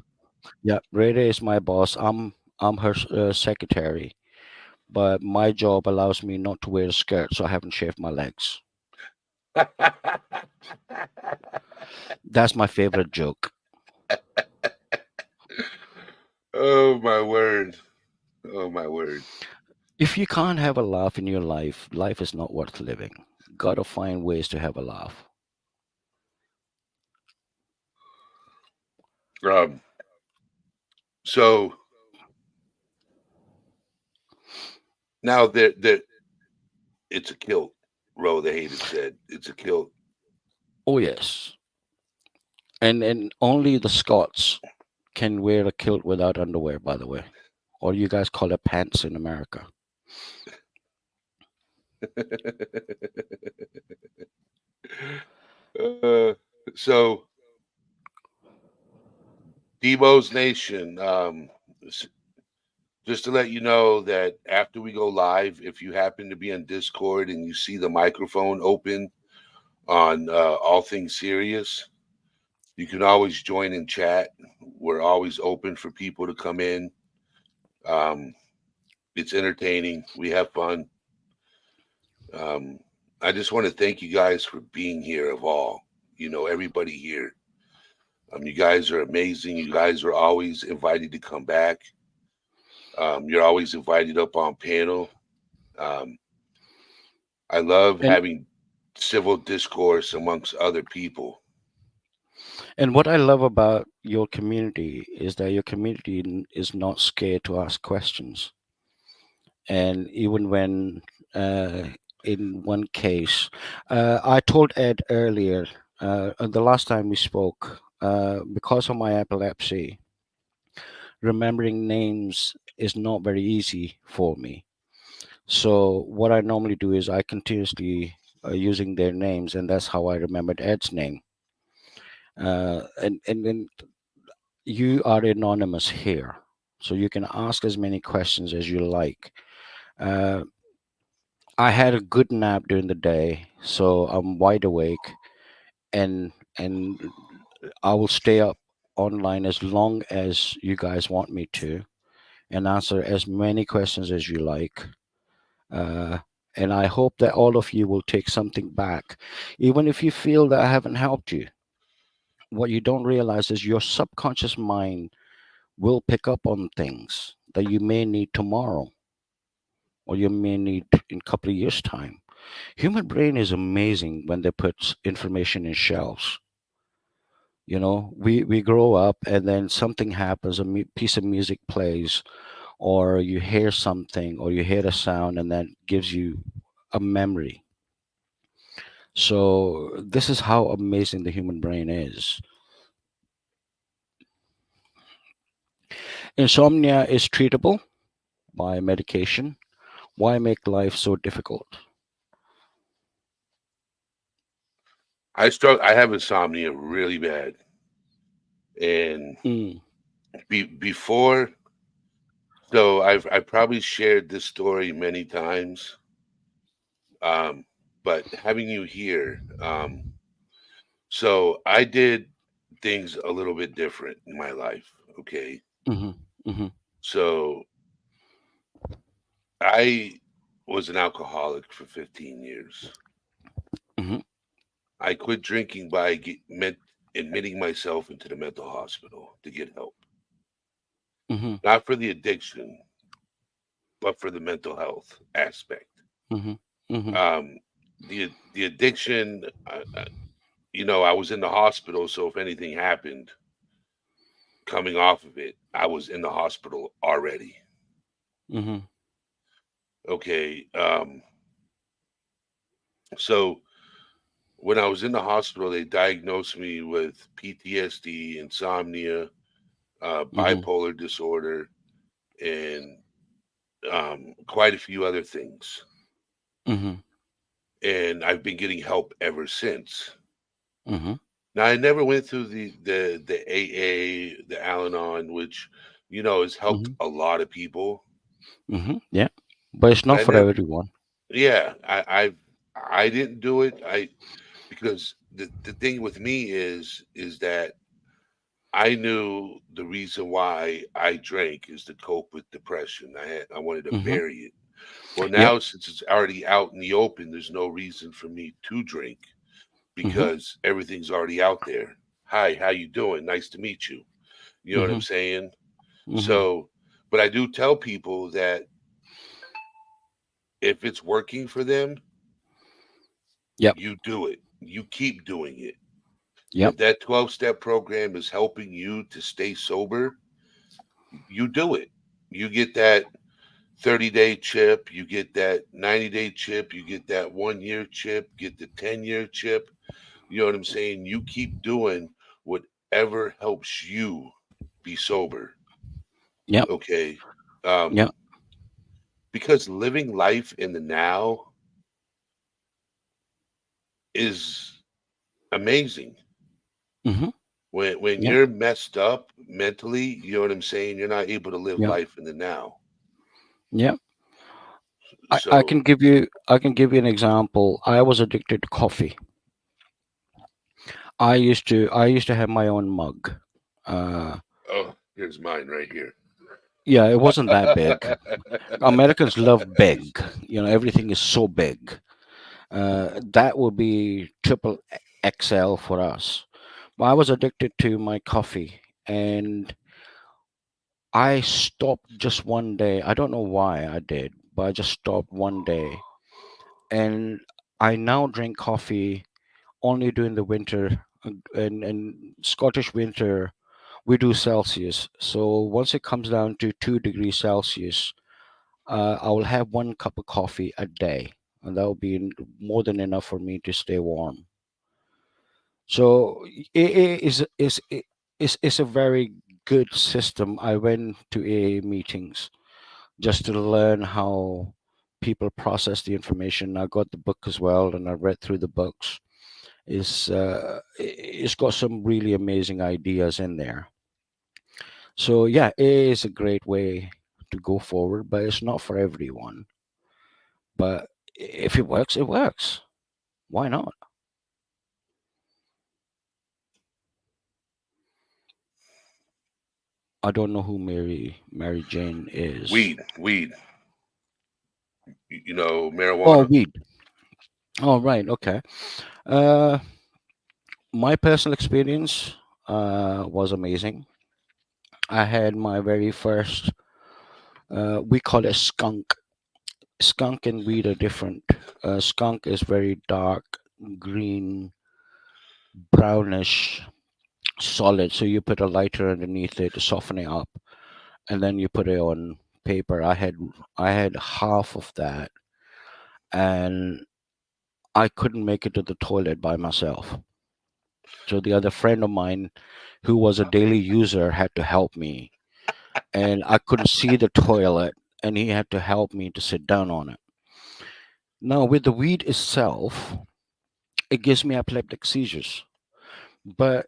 Speaker 2: Yeah, Ray Ray is my boss. I'm her secretary, but my job allows me not to wear a skirt, so I haven't shaved my legs. That's my favorite joke.
Speaker 1: Oh my word. Oh my word.
Speaker 2: If you can't have a laugh in your life, life is not worth living. Gotta find ways to have a laugh.
Speaker 1: Um, so now that it's a kilt. Ro the hated said it's a kilt.
Speaker 2: Oh yes, and only the Scots can wear a kilt without underwear. By the way, or you guys call it pants in America.
Speaker 1: uh, so Debo's Nation. S- just to let you know that after we go live, if you happen to be on Discord and you see the microphone open on All Things Serious, you can always join in chat. We're always open for people to come in. Um, it's entertaining. We have fun. Um, I just want to thank you guys for being here, of all, everybody here. You guys are amazing. You guys are always invited to come back. You're always invited up on panel. Um, I love
Speaker 2: And
Speaker 1: having civil discourse amongst other people.
Speaker 2: and what I love about your community is that your community is not scared to ask questions. And even when, uh, in one case, I told Ed earlier, the last time we spoke, because of my epilepsy, remembering names is not very easy for me. So what I normally do is I continuously using their names, and that's how I remembered Ed's name. And then you are anonymous here, so you can ask as many questions as you like. Uh, I had a good nap during the day, so I'm wide awake, and I will stay up online as long as you guys want me to, and answer as many questions as you like. Uh, and I hope that all of you will take something back, even if you feel that I haven't helped you. What you don't realize is your subconscious mind will pick up on things that you may need tomorrow, or you may need in a couple of years' time. Human brain is amazing when they put information in shelves. We grow up and then something happens, piece of music plays, or you hear something, or you hear a sound, and that gives you a memory. So this is how amazing the human brain is. Insomnia is treatable by medication. Why make life so difficult?
Speaker 1: I have insomnia really bad, and
Speaker 2: Mm,
Speaker 1: before, so I probably shared this story many times. Um, but having you here, so I did things a little bit different in my life. Okay,
Speaker 2: hmm hmm
Speaker 1: so I was an alcoholic for 15 years.
Speaker 2: hmm
Speaker 1: I quit drinking by admitting myself into the mental hospital to get help,
Speaker 2: hmm
Speaker 1: not for the addiction, but for the mental health aspect.
Speaker 2: hmm hmm
Speaker 1: Um, the addiction, I was in the hospital, so if anything happened coming off of it, I was in the hospital already.
Speaker 2: hmm
Speaker 1: Okay, so when I was in the hospital, they diagnosed me with PTSD, insomnia,
Speaker 2: hmm
Speaker 1: bipolar disorder, and quite a few other things.
Speaker 2: hmm
Speaker 1: And I've been getting help ever since.
Speaker 2: hmm
Speaker 1: Now I never went through the AA, the Al-Anon, which has helped
Speaker 2: hmm
Speaker 1: a lot of people.
Speaker 2: Yeah, but it's
Speaker 1: But
Speaker 2: not
Speaker 1: I
Speaker 2: for
Speaker 1: never,
Speaker 2: everyone.
Speaker 1: yeah, I didn't do it. Because the thing with me is that I knew the reason why I drank is to cope with depression. I wanted to
Speaker 2: hmm
Speaker 1: bury it. Well,
Speaker 2: Yep.
Speaker 1: now since it's already out in the open, there's no reason for me to drink
Speaker 2: Mm-hmm.
Speaker 1: because everything's already out there. Hi, how you doing? Nice to meet you. You know what
Speaker 2: Mm-hmm.
Speaker 1: I'm saying?
Speaker 2: Mm-hmm.
Speaker 1: So, but I do tell people that if it's working for them,
Speaker 2: Yep.
Speaker 1: you do it. You keep doing it.
Speaker 2: Yep.
Speaker 1: If that 12-step program is helping you to stay sober, you do it. You get that 30-day chip, you get that 90-day chip, you get that 1 year chip, get the 10-year chip. You know what I'm saying? You keep doing whatever helps you be sober.
Speaker 2: Yep.
Speaker 1: Okay. Um,
Speaker 2: Yep.
Speaker 1: because living life in the now is amazing.
Speaker 2: Mm-hmm.
Speaker 1: When
Speaker 2: Yep.
Speaker 1: you're messed up mentally, you know what I'm saying? You're not able to live
Speaker 2: Yep.
Speaker 1: life in the now.
Speaker 2: Yep. I
Speaker 1: So,
Speaker 2: can give you an example. I was addicted to coffee. I used to have my own mug. Uh,
Speaker 1: oh, here's mine right here.
Speaker 2: yeah, it wasn't that big. Americans love big. Everything is so big. That would be triple XL for us. But I was addicted to my coffee, and I stopped just one day. I don't know why I did, but I just stopped one day, and I now drink coffee only during the winter. And Scottish winter, we do Celsius. So once it comes down to 2 degrees Celsius, I will have 1 cup of coffee a day, and that will be more than enough for me to stay warm. So it's a very good system. I went to AA meetings just to learn how people process the information. I got the book as well, and I read through the books. It's got some really amazing ideas in there. So yeah, it is a great way to go forward, but it's not for everyone. But if it works, it works. Why not? I don't know who Mary Jane is.
Speaker 1: weed,
Speaker 2: Oh,
Speaker 1: marijuana.
Speaker 2: weed. Oh, right. Okay. Uh, my personal experience was amazing. I had my very first. We call it skunk. Skunk and weed are different. Skunk is very dark green, brownish, solid. So you put a lighter underneath it to soften it up, and then you put it on paper. I had half of that, and I couldn't make it to the toilet by myself. So the other friend of mine, who was a daily user, had to help me, and I couldn't see the toilet, and he had to help me to sit down on it. Now, with the weed itself, it gives me epileptic seizures, but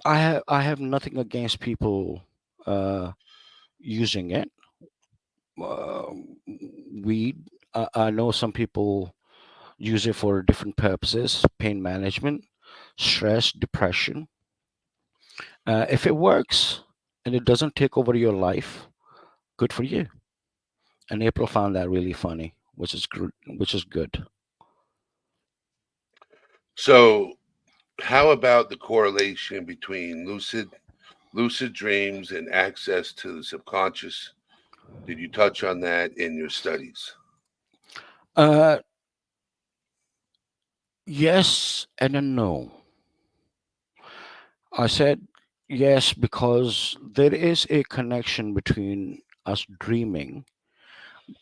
Speaker 2: I have nothing against people uh, using it. Uh, Weed. I know some people use it for different purposes: pain management, stress, depression. If it works and it doesn't take over your life, good for you. And April found that really funny, which is good.
Speaker 1: So, how about the correlation between lucid dreams and access to the subconscious? Did you touch on that in your studies?
Speaker 2: Uh, yes and a no. I said yes because there is a connection between us dreaming.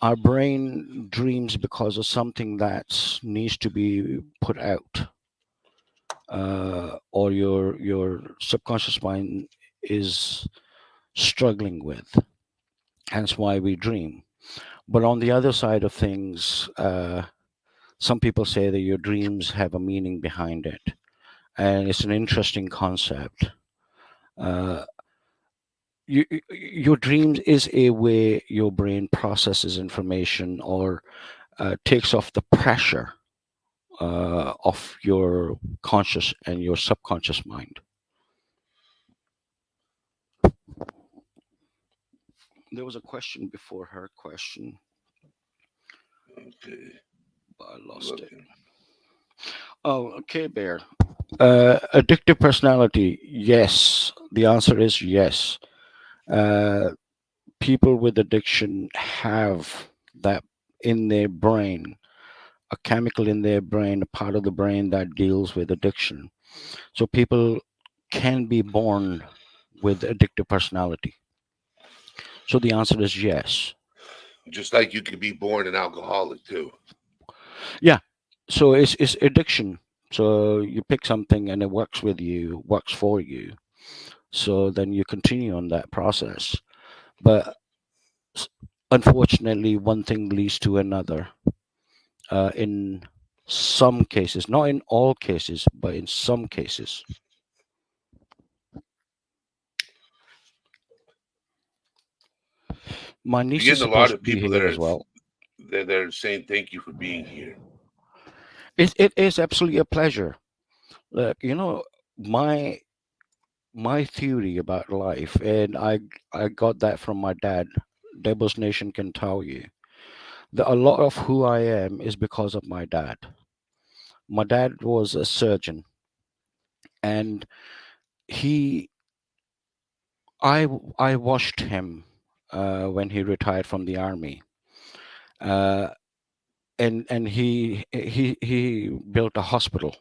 Speaker 2: Our brain dreams because of something that needs to be put out, or your subconscious mind is struggling with. Hence why we dream. But on the other side of things, some people say that your dreams have a meaning behind it, and it's an interesting concept. Uh, your dreams is a way your brain processes information or takes off the pressure of your conscious and your subconscious mind. There was a question before her question.
Speaker 1: Okay,
Speaker 2: I
Speaker 1: I'm
Speaker 2: lost it.
Speaker 1: looking.
Speaker 2: Oh, okay, Bear. Addictive personality. Yes. The answer is yes. Uh, People with addiction have that in their brain, a chemical in their brain, a part of the brain that deals with addiction. So people can be born with addictive personality. So the answer is yes.
Speaker 1: Just like you could be born an alcoholic too.
Speaker 2: Yeah. So it's addiction. So you pick something and it works with you, works for you. So then you continue on that process. But s- unfortunately, one thing leads to another. In some cases, not in all cases, but in some cases. My
Speaker 1: You're
Speaker 2: niece is
Speaker 1: getting a lot
Speaker 2: supposed to
Speaker 1: of
Speaker 2: be
Speaker 1: people that
Speaker 2: here
Speaker 1: are
Speaker 2: as well.
Speaker 1: that are saying thank you for being here.
Speaker 2: It is absolutely a pleasure. Look, my my theory about life, and I got that from my dad. Devil's Nation can tell you that a lot of who I am is because of my dad. My dad was a surgeon, and he I watched him when he retired from the army. Uh, and he built a hospital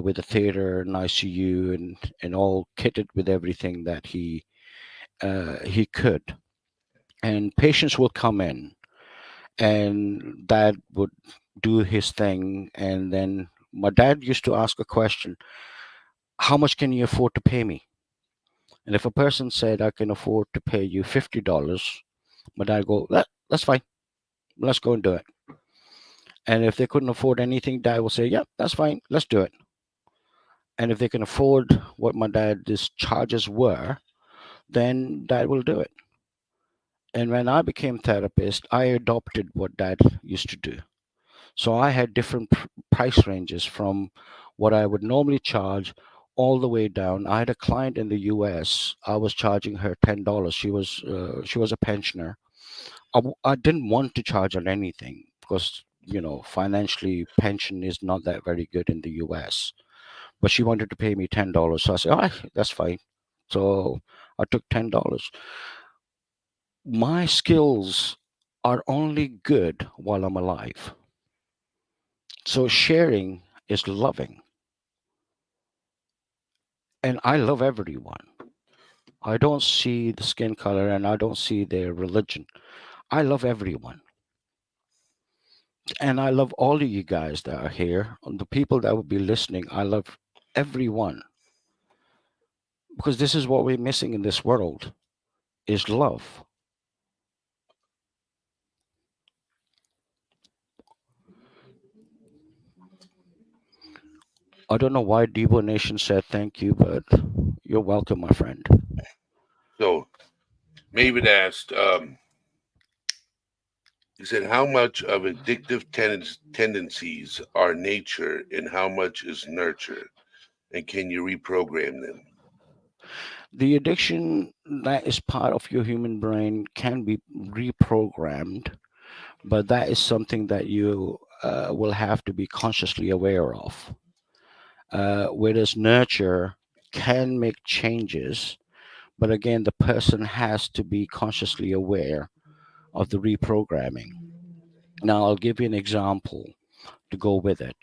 Speaker 2: with a theater and ICU and all kitted with everything that he could. And patients would come in, and dad would do his thing, and then my dad used to ask a question: "How much can you afford to pay me?" And if a person said, "I can afford to pay you $50," my dad go, That's fine. Let's go and do it." And if they couldn't afford anything, dad will say, "Yeah, that's fine. Let's do it." And if they can afford what my dad's charges were, then dad will do it. And when I became therapist, I adopted what dad used to do. So I had different price ranges from what I would normally charge all the way down. I had a client in the US. I was charging her $10. She was a pensioner. I didn't want to charge her anything because financially pension is not that very good in the US. But she wanted to pay me $10, so I said, "Oh, that's fine." So I took $10. My skills are only good while I'm alive. So sharing is loving, and I love everyone. I don't see the skin color and I don't see their religion. I love everyone. And I love all of you guys that are here, and the people that will be listening. I love everyone because this is what we're missing in this world is love. I don't know why Devo Nation said thank you, but you're welcome, my friend.
Speaker 1: So Maven asked, he said, how much of addictive tendencies are nature and how much is nurture? And can you reprogram them?
Speaker 2: The addiction that is part of your human brain can be reprogrammed, but that is something that you will have to be consciously aware of. Whereas nurture can make changes, but again, the person has to be consciously aware of the reprogramming. Now, I'll give you an example to go with it.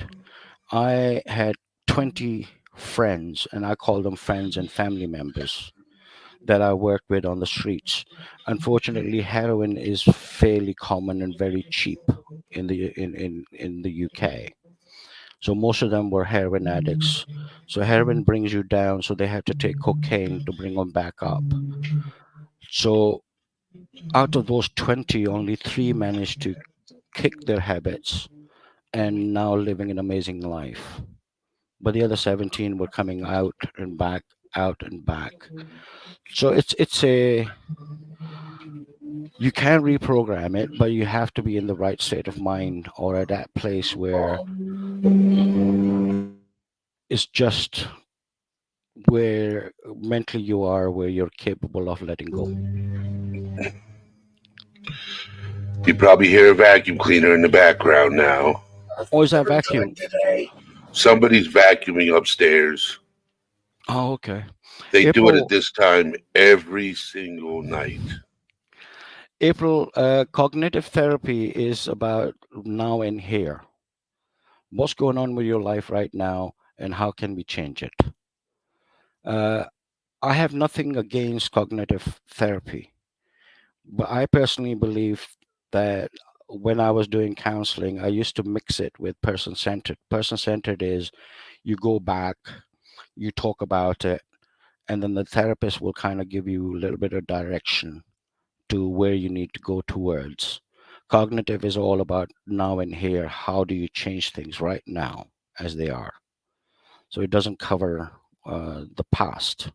Speaker 2: I had 20 friends, and I call them friends and family members that I worked with on the streets. Unfortunately, heroin is fairly common and very cheap in the UK. So most of them were heroin addicts. So heroin brings you down, so they had to take cocaine to bring them back up. So out of those 20, only three managed to kick their habits and now living an amazing life. But the other 17 were coming out and back, out and back. So it's a you can reprogram it, but you have to be in the right state of mind or at that place where it's just where mentally you are, where you're capable of letting go.
Speaker 1: You probably hear a vacuum cleaner in the background now.
Speaker 2: Or is that vacuum?
Speaker 1: Somebody's vacuuming upstairs.
Speaker 2: Oh, okay.
Speaker 1: They do it at
Speaker 2: April,
Speaker 1: this time every single night.
Speaker 2: Cognitive therapy is about now and here. What's going on with your life right now, and how can we change it? Uh, I have nothing against cognitive therapy, but I personally believe that when I was doing counseling, I used to mix it with person centered. Person centered is you go back, you talk about it, and then the therapist will kind of give you a little bit of direction to where you need to go towards. Cognitive is all about now and here. How do you change things right now as they are? So it doesn't cover the past.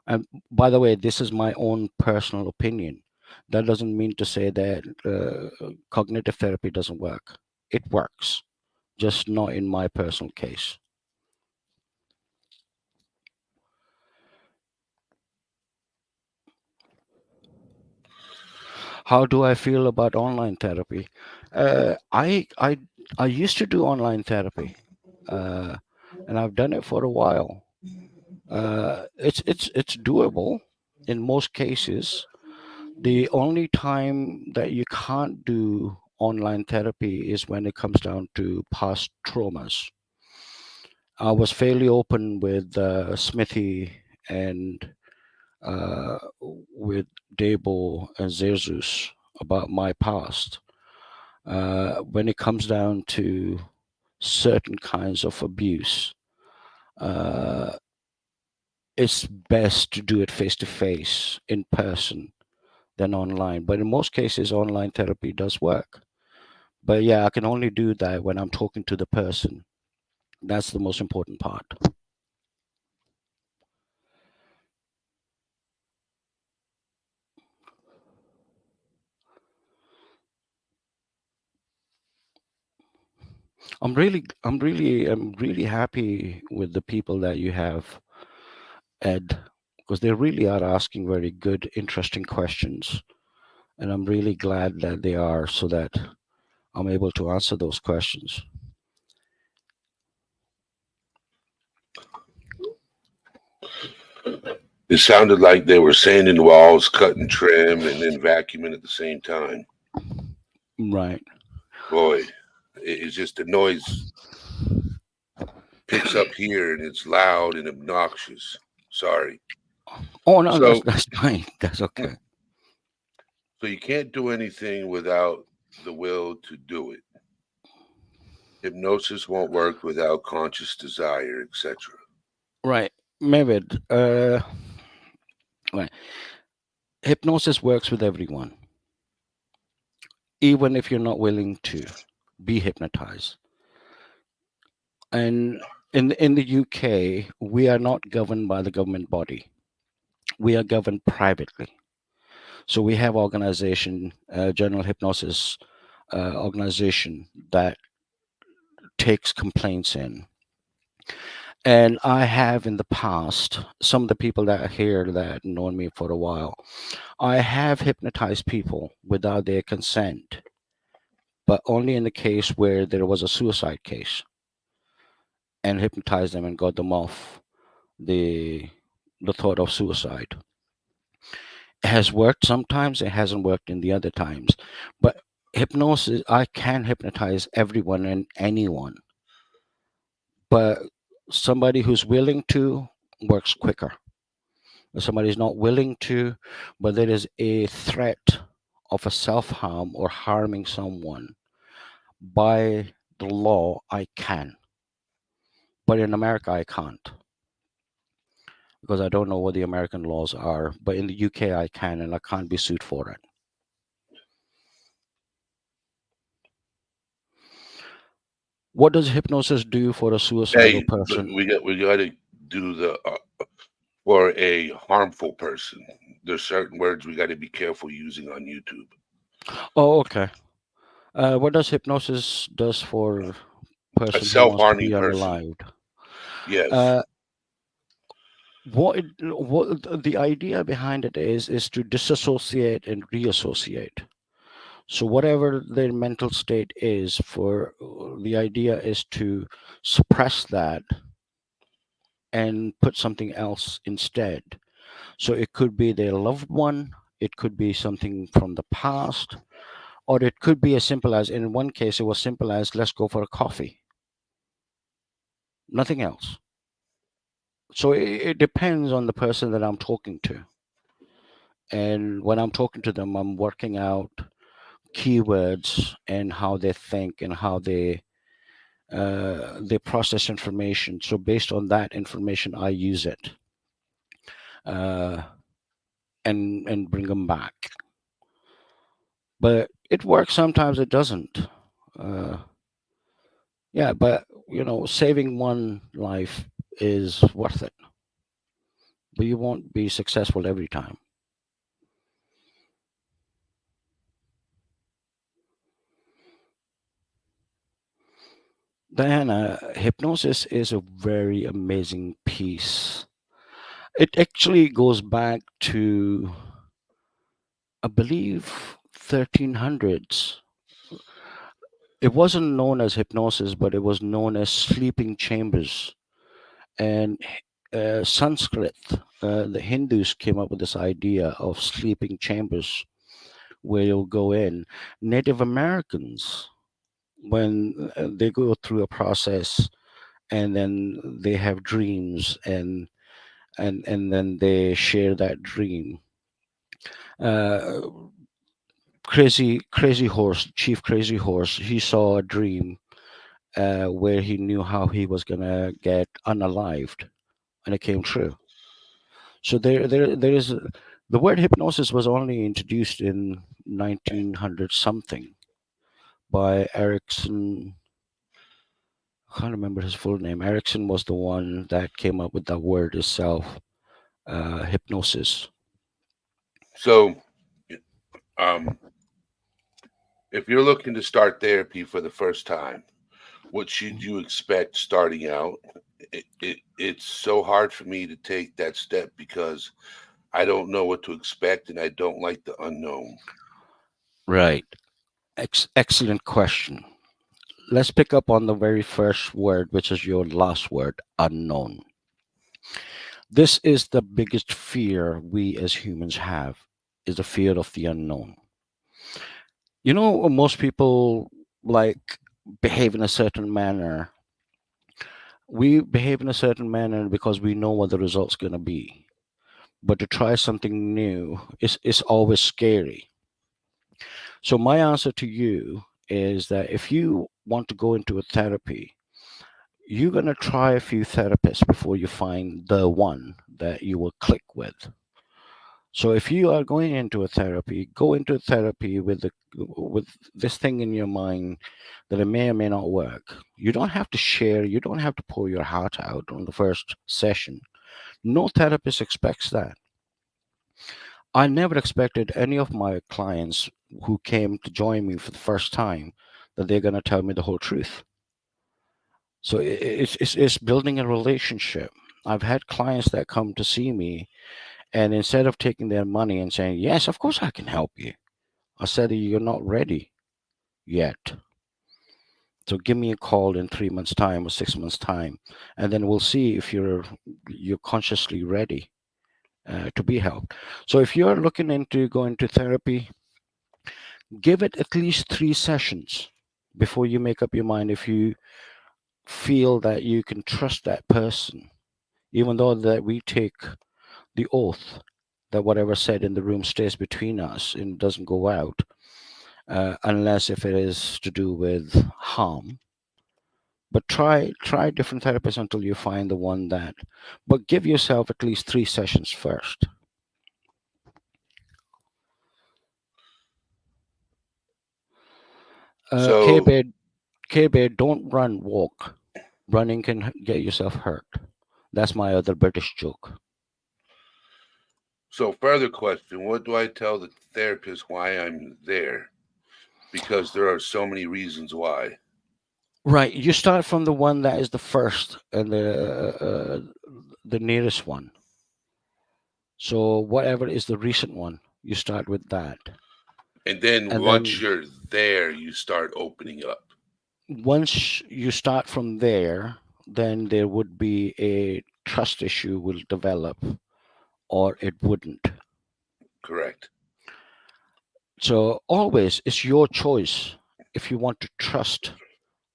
Speaker 2: And by the way, this is my own personal opinion. That doesn't mean to say that cognitive therapy doesn't work. It works, just not in my personal case. How do I feel about online therapy? Uh, I I I used to do online therapy, uh, and I've done it for a while. It's doable in most cases. The only time that you can't do online therapy is when it comes down to past traumas. I was fairly open with Smithy and with Debo and Jesus about my past. When it comes down to certain kinds of abuse, uh, it's best to do it face to face in person than online. But in most cases, online therapy does work. But yeah, I can only do that when I'm talking to the person. That's the most important part. I'm really happy with the people that you have, Ed, because they really are asking very good, interesting questions. And I'm really glad that they are so that I'm able to answer those questions.
Speaker 1: It sounded like they were sanding walls, cutting trim, and then vacuuming at the same time.
Speaker 2: Right.
Speaker 1: Boy, it's just the noise picks up here and it's loud and obnoxious. Sorry.
Speaker 2: Oh no, that's
Speaker 1: So,
Speaker 2: that's fine. That's okay.
Speaker 1: so you can't do anything without the will to do it. Hypnosis won't work without conscious desire, etc.
Speaker 2: Right. Maybe right. Hypnosis works with everyone, even if you're not willing to be hypnotized. And in the UK, we are not governed by the government body. We are governed privately. So we have organization, general hypnosis organization that takes complaints in. And I have in the past, some of the people that are here that known me for a while, I have hypnotized people without their consent, but only in the case where there was a suicide case, and hypnotized them and got them off the the thought of suicide. It has worked sometimes, it hasn't worked in the other times. But hypnosis, I can hypnotize everyone and anyone, but somebody who's willing to works quicker. If somebody's not willing to, but there is a threat of a self harm or harming someone, by the law, I can. But in America, I can't because I don't know what the American laws are. But in the UK, I can, and I can't be sued for it. What does hypnosis do for a suicidal
Speaker 1: Hey,
Speaker 2: person?
Speaker 1: we got to do the for a harmful person. There's certain words we got to be careful using on YouTube.
Speaker 2: Oh, okay. What does hypnosis does for
Speaker 1: A
Speaker 2: person who wants to be
Speaker 1: self-harming person.
Speaker 2: unalived?
Speaker 1: Yes.
Speaker 2: Uh, what the idea behind it is to disassociate and reassociate. So whatever their mental state is, for the idea is to suppress that and put something else instead. So it could be their loved one, it could be something from the past, or it could be as simple as, in one case, it was simple as, let's go for a coffee, nothing else. So it depends on the person that I'm talking to. And when I'm talking to them, I'm working out keywords and how they think and how they process information. So based on that information, I use it uh, and bring them back. But it works sometimes. It doesn't. Uh, yeah, but saving one life is worth it. But you won't be successful every time. Diana, hypnosis is a very amazing piece. It actually goes back to, I believe, 1300s. It wasn't known as hypnosis, but it was known as sleeping chambers. And Sanskrit, the Hindus came up with this idea of sleeping chambers where you'll go in. Native Americans, when they go through a process and then they have dreams, and then they share that dream. Uh, Crazy Horse, Chief Crazy Horse, he saw a dream where he knew how he was gonna get unalived, and it came true. So there is the word hypnosis was only introduced in 1900 something by Erickson. I can't remember his full name. Erickson was the one that came up with that word itself, hypnosis.
Speaker 1: So, um, if you're looking to start therapy for the first time, what should you expect starting out? It's so hard for me to take that step because I don't know what to expect and I don't like the unknown.
Speaker 2: Right. Excellent question. Let's pick up on the very first word, which is your last word, unknown. This is the biggest fear we as humans have, is the fear of the unknown. Most people like behave in a certain manner. We behave in a certain manner because we know what the result's going to be. But to try something new is always scary. So my answer to you is that if you want to go into a therapy, you're going to try a few therapists before you find the one that you will click with. So if you are going into a therapy, go into therapy with this thing in your mind that it may or may not work. You don't have to share, you don't have to pour your heart out on the first session. No therapist expects that. I never expected any of my clients who came to join me for the first time that they're going to tell me the whole truth. So it's building a relationship. I've had clients that come to see me, and instead of taking their money and saying, yes, of course I can help you, I said, you're not ready yet. So give me a call in 3 months' time or 6 months' time, and then we'll see if you're consciously ready to be helped. So if you're looking into going to therapy, give it at least 3 sessions before you make up your mind if you feel that you can trust that person, even though that we take the oath that whatever said in the room stays between us and doesn't go out, unless if it is to do with harm. But try different therapists until you find the one that. But give yourself at least 3 sessions first.
Speaker 1: So,
Speaker 2: K-Bear, don't run, walk. Running can get yourself hurt. That's my other British joke.
Speaker 1: so further question, what do I tell the therapist why I'm there? Because there are so many reasons why.
Speaker 2: Right, you start from the one that is the first and the nearest one. So whatever is the recent one, you start with that.
Speaker 1: And then
Speaker 2: And
Speaker 1: once
Speaker 2: then
Speaker 1: you're there, you start opening up.
Speaker 2: once you start from there, then there would be a trust issue will develop, or it wouldn't.
Speaker 1: Correct.
Speaker 2: So always it's your choice if you want to trust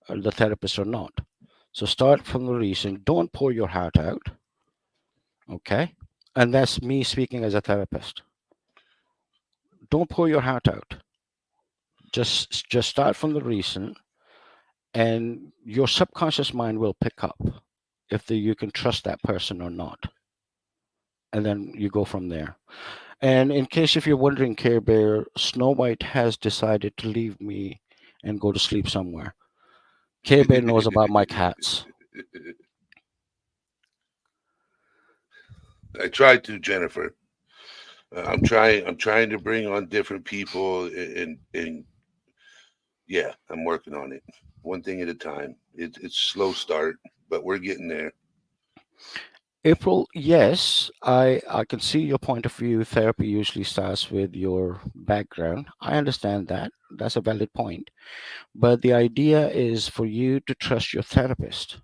Speaker 2: the therapist or not. So start from the reason. Don't pour your heart out. Okay. And that's me speaking as a therapist. Don't pour your heart out. Just start from the reason, and your subconscious mind will pick up if you can trust that person or not. And then you go from there. And in case if you're wondering, Care Bear, Snow White has decided to leave me and go to sleep somewhere. Care Bear knows about my cats.
Speaker 1: I tried to, Jennifer. I'm trying. I'm trying to bring on different people, and yeah, I'm working on it, one thing at a time. It's slow start, but we're getting there.
Speaker 2: April, yes, I can see your point of view. Therapy usually starts with your background. I understand that. That's a valid point. But the idea is for you to trust your therapist.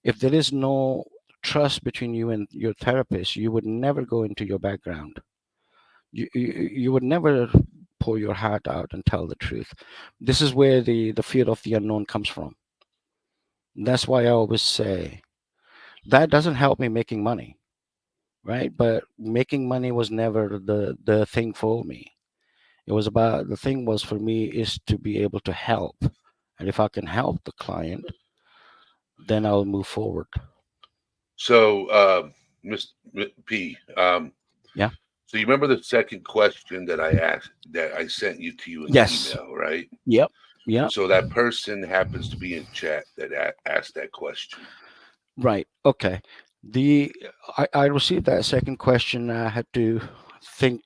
Speaker 2: If there is no trust between you and your therapist, you would never go into your background. You would never pour your heart out and tell the truth. This is where the fear of the unknown comes from. That's why I always say that doesn't help me making money, right? But making money was never the thing for me. It was about the thing was for me is to be able to help, and if I can help the client, then I'll move forward.
Speaker 1: So, Miss P,
Speaker 2: Yeah.
Speaker 1: so you remember the second question that I asked, that I sent you to you in the
Speaker 2: Yes.
Speaker 1: email, right?
Speaker 2: Yep. Yep.
Speaker 1: So that person happens to be in chat that asked that question.
Speaker 2: Right. Okay. The I received that second question. I had to think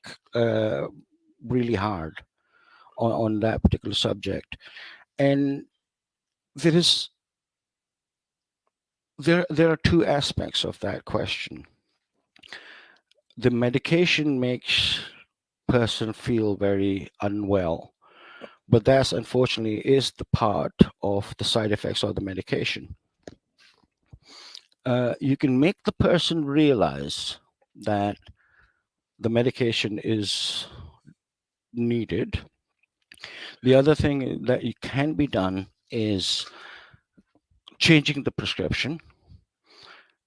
Speaker 2: really hard on that particular subject, and there is there are two aspects of that question. The medication makes person feel very unwell, but that's unfortunately is the part of the side effects of the medication. You can make the person realize that the medication is needed. The other thing that you can be done is changing the prescription.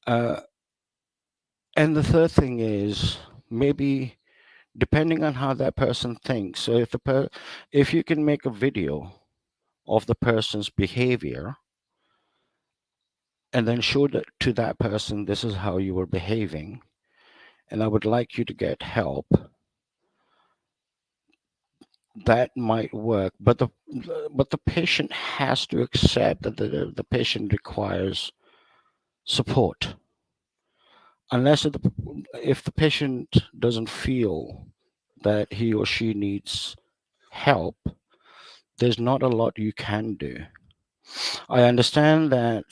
Speaker 2: Uh, and the third thing is maybe depending on how that person thinks. So if you can make a video of the person's behavior and then show that to that person, this is how you were behaving, and I would like you to get help, that might work. But the patient has to accept that the patient requires support. Unless if the patient doesn't feel that he or she needs help, there's not a lot you can do. I understand that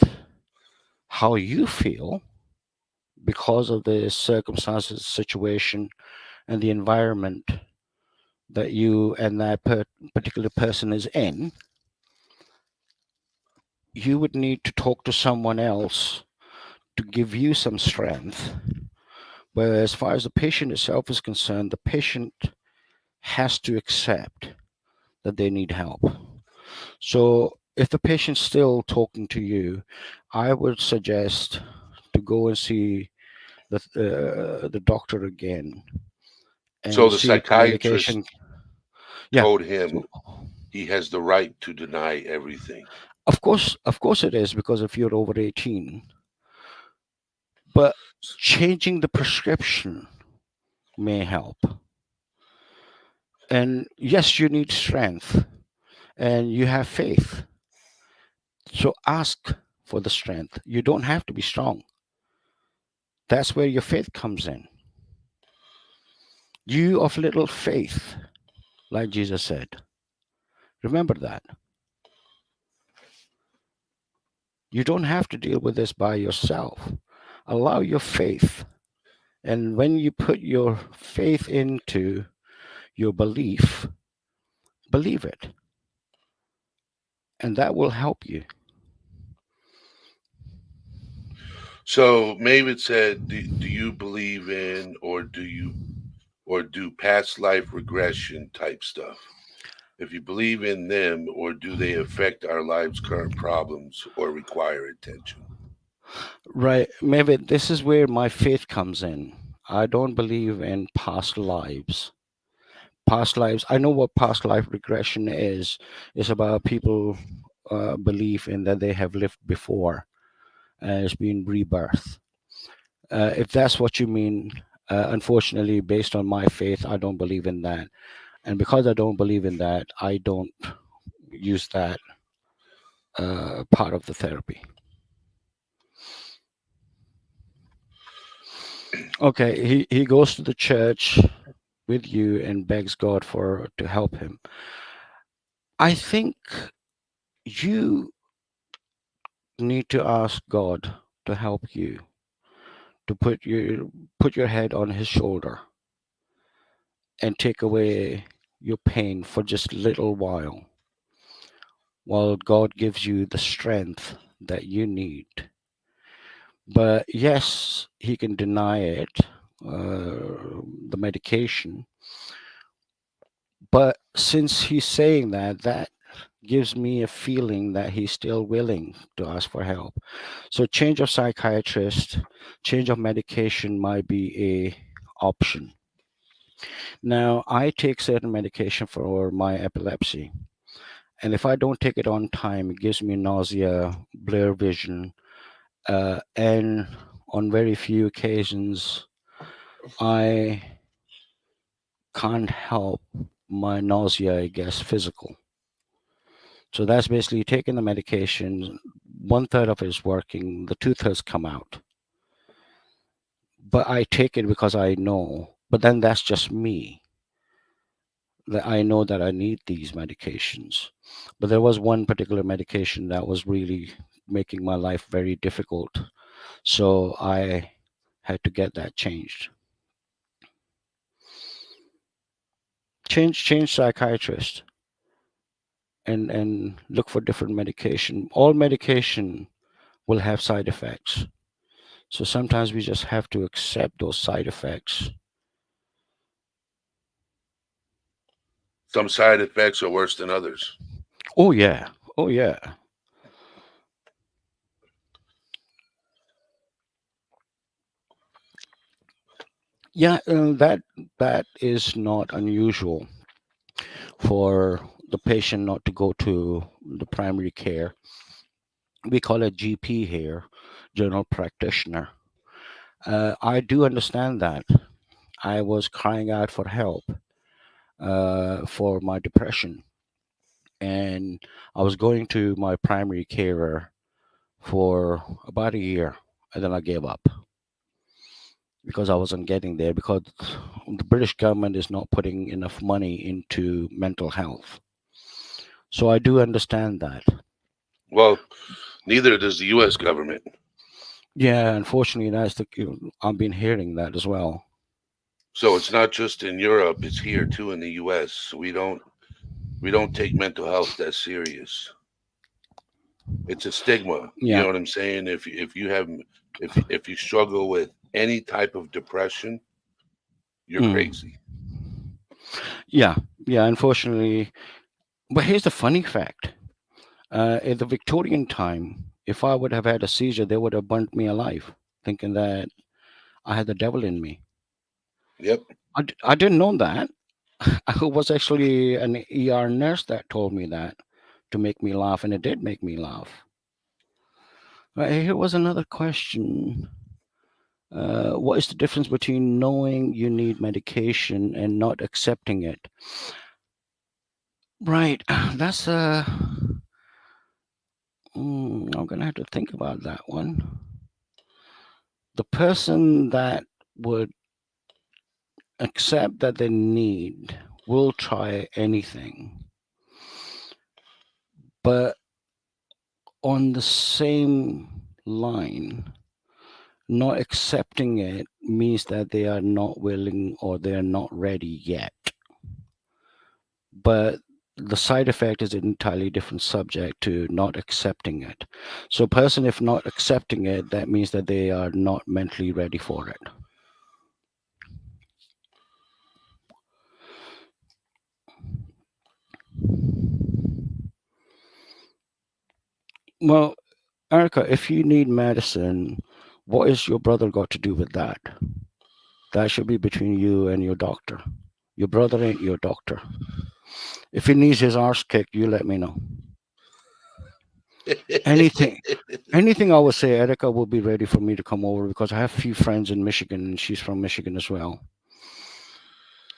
Speaker 2: how you feel because of the circumstances, situation, and the environment that you and that particular person is in, you would need to talk to someone else to give you some strength. But as far as the patient itself is concerned, the patient has to accept that they need help. So if the patient's still talking to you, I would suggest to go and see the doctor again
Speaker 1: So
Speaker 2: and
Speaker 1: the
Speaker 2: see if the
Speaker 1: psychiatrist
Speaker 2: medication. Yeah.
Speaker 1: told him
Speaker 2: So,
Speaker 1: he has the right to deny everything.
Speaker 2: of course it is because if you're over 18, but changing the prescription may help. And yes, you need strength and you have faith. So ask for the strength. You don't have to be strong. That's where your faith comes in. You of little faith, like Jesus said. Remember that. You don't have to deal with this by yourself. Allow your faith. And when you put your faith into your belief, believe it, and that will help you.
Speaker 1: So Maven said, do you believe in or do past life regression type stuff? If you believe in them, or do they affect our lives' current problems or require attention?
Speaker 2: Right. Maybe this is where my faith comes in. I don't believe in past lives. Past lives, I know what past life regression is. It's about people belief in that they have lived before, and it's been rebirth. If that's what you mean, unfortunately, based on my faith, I don't believe in that. And because I don't believe in that, I don't use that part of the therapy. Okay, he goes to the church with you and begs God for to help him. I think you need to ask God to help you to put your head on his shoulder and take away your pain for just a little while God gives you the strength that you need. But yes, he can deny it, the medication. But since he's saying that, that gives me a feeling that he's still willing to ask for help. So change of psychiatrist, change of medication might be a option. Now I take certain medication for my epilepsy, and if I don't take it on time, it gives me nausea, blur vision, and on very few occasions I can't help my nausea, I guess, physical. So that's basically taking the medication. One third of it is working, the two thirds come out. But I take it because I know. But then that's just me. That I know that I need these medications. But there was one particular medication that was really making my life very difficult. So I had to get that changed. Change psychiatrist and look for different medication. All medication will have side effects. So sometimes we just have to accept those side effects.
Speaker 1: Some side effects are worse than others.
Speaker 2: Oh yeah. Oh yeah. Yeah, that is not unusual for the patient not to go to the primary care. We call it GP here, general practitioner. I do understand that. I was crying out for help for my depression, and I was going to my primary carer for about a year, and then I gave up because I wasn't getting there because the British government is not putting enough money into mental health. So I do understand that.
Speaker 1: Well, neither does the U.S. government.
Speaker 2: Yeah, unfortunately, I've been hearing that as well.
Speaker 1: So it's not just in Europe; it's here too in the U.S. We don't take mental health that serious. It's a stigma. You
Speaker 2: Yeah,
Speaker 1: know what I'm saying? If you struggle with any type of depression, you're
Speaker 2: mm.
Speaker 1: crazy.
Speaker 2: Yeah, yeah. Unfortunately, but here's the funny fact: in the Victorian time, if I would have had a seizure, they would have burnt me alive, thinking that I had the devil in me.
Speaker 1: Yep.
Speaker 2: I didn't know that. It was actually an ER nurse that told me that to make me laugh, and it did make me laugh. Right, here was another question. What is the difference between knowing you need medication and not accepting it? Right, that's I'm gonna have to think about that one. The person that would accept that they need will try anything, but on the same line, not accepting it means that they are not willing or they are not ready yet. But the side effect is an entirely different subject to not accepting it. So, a person, if not accepting it, that means that they are not mentally ready for it. Well, Erica, if you need medicine, what is your brother got to do with that? That should be between you and your doctor. Your brother ain't your doctor. If he needs his arse kicked, you let me know. Anything, anything I would say, Erica will be ready for me to come over because I have a few friends in Michigan and she's from Michigan as well.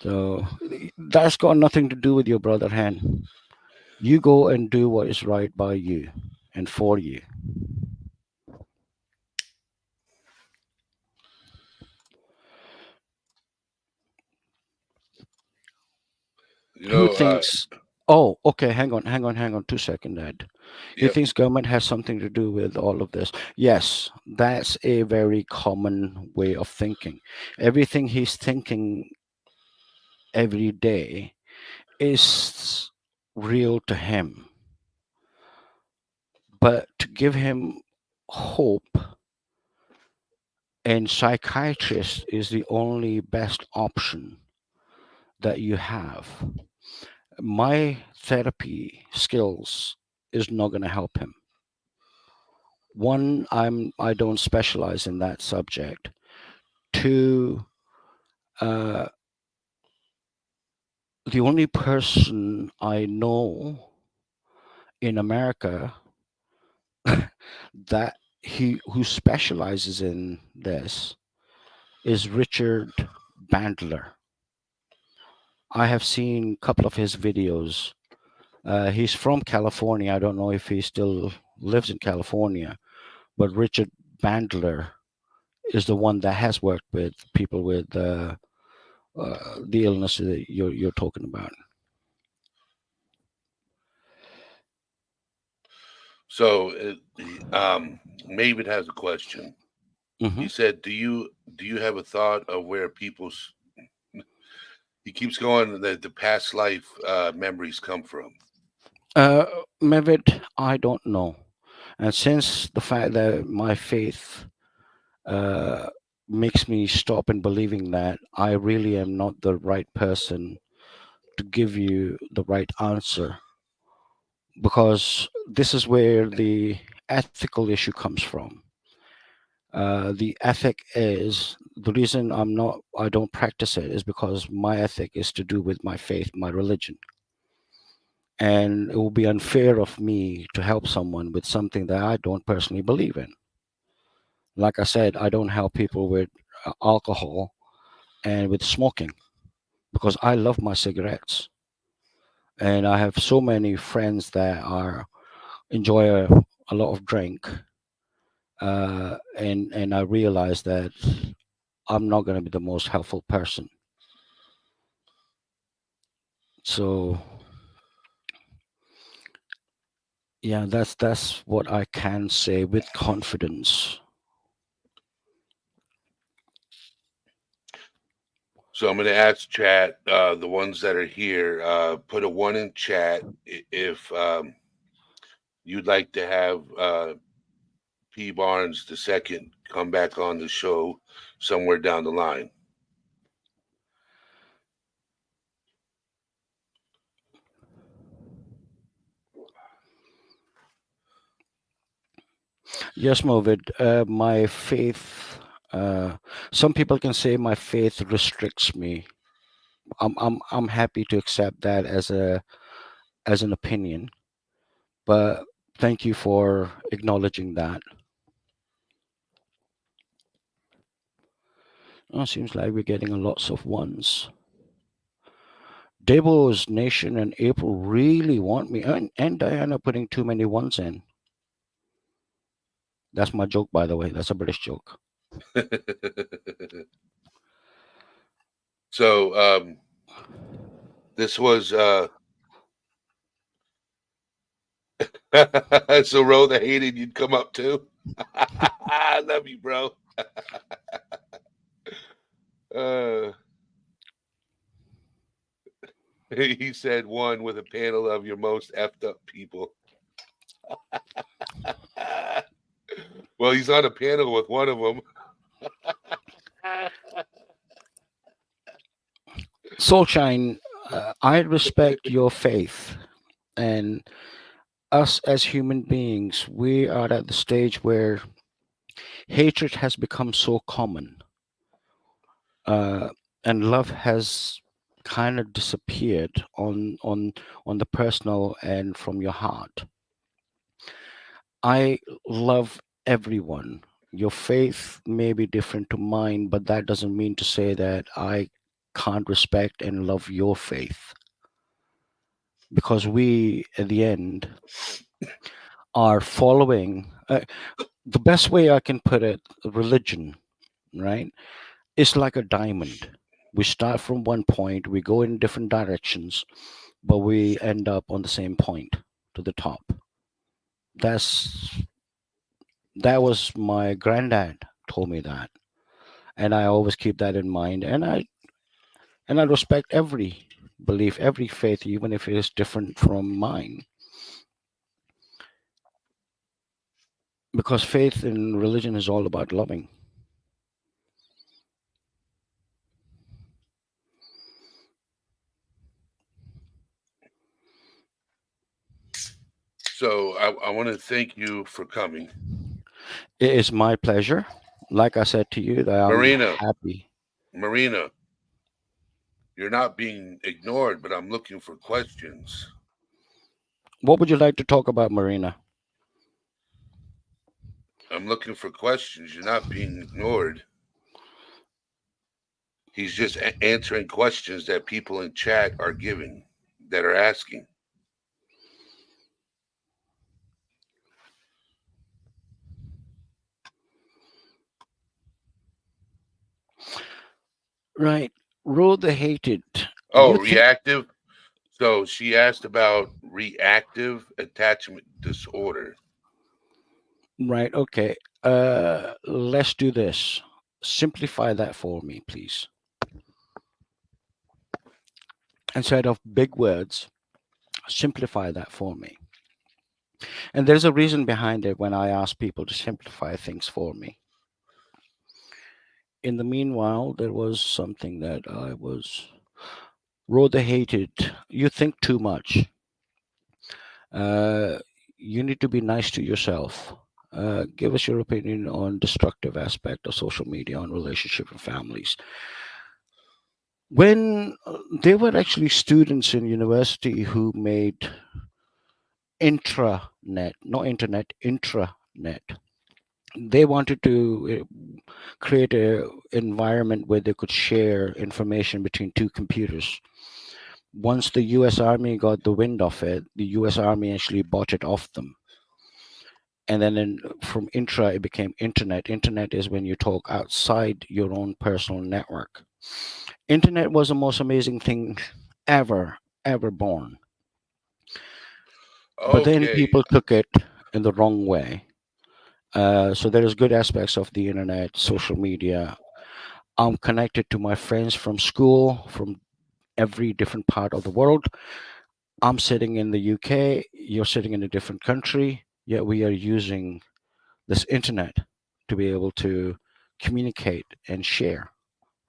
Speaker 2: So that's got nothing to do with your brother Hen. You go and do what is right by you and for you.
Speaker 1: you
Speaker 2: Who
Speaker 1: know,
Speaker 2: thinks, oh, okay, hang on 2 seconds, Ed. He
Speaker 1: yep.
Speaker 2: thinks government has something to do with all of this. Yes, that's a very common way of thinking. Everything he's thinking every day is real to him. But to give him hope, and psychiatrist is the only best option that you have. My therapy skills is not going to help him. One, I don't specialize in that subject. Two, uh, the only person I know in America that he who specializes in this is Richard Bandler. I have seen a couple of his videos. He's from California. I don't know if he still lives in California, but Richard Bandler is the one that has worked with people with the illness that you're talking about.
Speaker 1: So, Maven has a question.
Speaker 2: Hmm.
Speaker 1: He said, "Do you have a thought of where people's?" He keeps going that the past life memories come from.
Speaker 2: Uh, Mevit, I don't know. And since the fact that my faith uh, makes me stop in believing that, I really am not the right person to give you the right answer because this is where the ethical issue comes from. The ethic is the reason I don't practice it is because my ethic is to do with my faith, my religion. And it will be unfair of me to help someone with something that I don't personally believe in. Like I said, I don't help people with alcohol and with smoking because I love my cigarettes. And I have so many friends that are enjoy a lot of drink, and I realize that I'm not going to be the most helpful person. So yeah, that's what I can say with confidence.
Speaker 1: So I'm going to ask chat, the ones that are here, put a one in chat if you'd like to have P Barnes the second come back on the show somewhere down the line.
Speaker 2: Yes, Movid, my faith. Uh, some people can say my faith restricts me. I'm happy to accept that as an opinion, but thank you for acknowledging that. Oh, seems like we're getting a lots of ones. Debo's Nation and April really want me, and Diana putting too many ones in. That's my joke, by the way. That's a British joke.
Speaker 1: So this was so Ro that hated you'd come up too. I love you, bro. Uh, He said one with a panel of your most effed up people. Well, he's on a panel with one of them.
Speaker 2: Soulshine, I respect your faith, and us as human beings, we are at the stage where hatred has become so common, uh, and love has kind of disappeared on the personal and from your heart. I love everyone. Your faith may be different to mine, but that doesn't mean to say that I can't respect and love your faith, because we, at the end, are following. The best way I can put it, religion, right? It's like a diamond. We start from one point, we go in different directions, but we end up on the same point to the top. That's that was my granddad told me that, and I always keep that in mind. And I respect every belief, every faith, even if it is different from mine, because faith in religion is all about loving.
Speaker 1: So I want to thank you for coming.
Speaker 2: It is my pleasure. Like I said to you, that I'm
Speaker 1: Marina,
Speaker 2: happy.
Speaker 1: Marina, you're not being ignored, but I'm looking for questions.
Speaker 2: What would you like to talk about, Marina?
Speaker 1: I'm looking for questions. You're not being ignored. He's just answering questions that people in chat are giving, that are asking.
Speaker 2: Right. Rule the hated.
Speaker 1: Oh,
Speaker 2: You think,
Speaker 1: reactive. So she asked about reactive attachment disorder.
Speaker 2: right, okay. Let's do this. Simplify that for me, please. Instead of big words, simplify that for me. And there's a reason behind it when I ask people to simplify things for me. In the meanwhile, there was something that I was rather hated. You think too much. Uh, you need to be nice to yourself. Give us your opinion on destructive aspect of social media on relationship and families. When there were actually students in university who made intranet, not internet, intranet. They wanted to create a environment where they could share information between two computers. Once the US Army got the wind of it, the US Army actually bought it off them. And then from intra, it became internet. Internet is when you talk outside your own personal network. Internet was the most amazing thing ever born. But then
Speaker 1: Okay.
Speaker 2: people took it in the wrong way. So there is good aspects of the internet, social media. I'm connected to my friends from school, from every different part of the world. I'm sitting in the UK, you're sitting in a different country, yet we are using this internet to be able to communicate and share.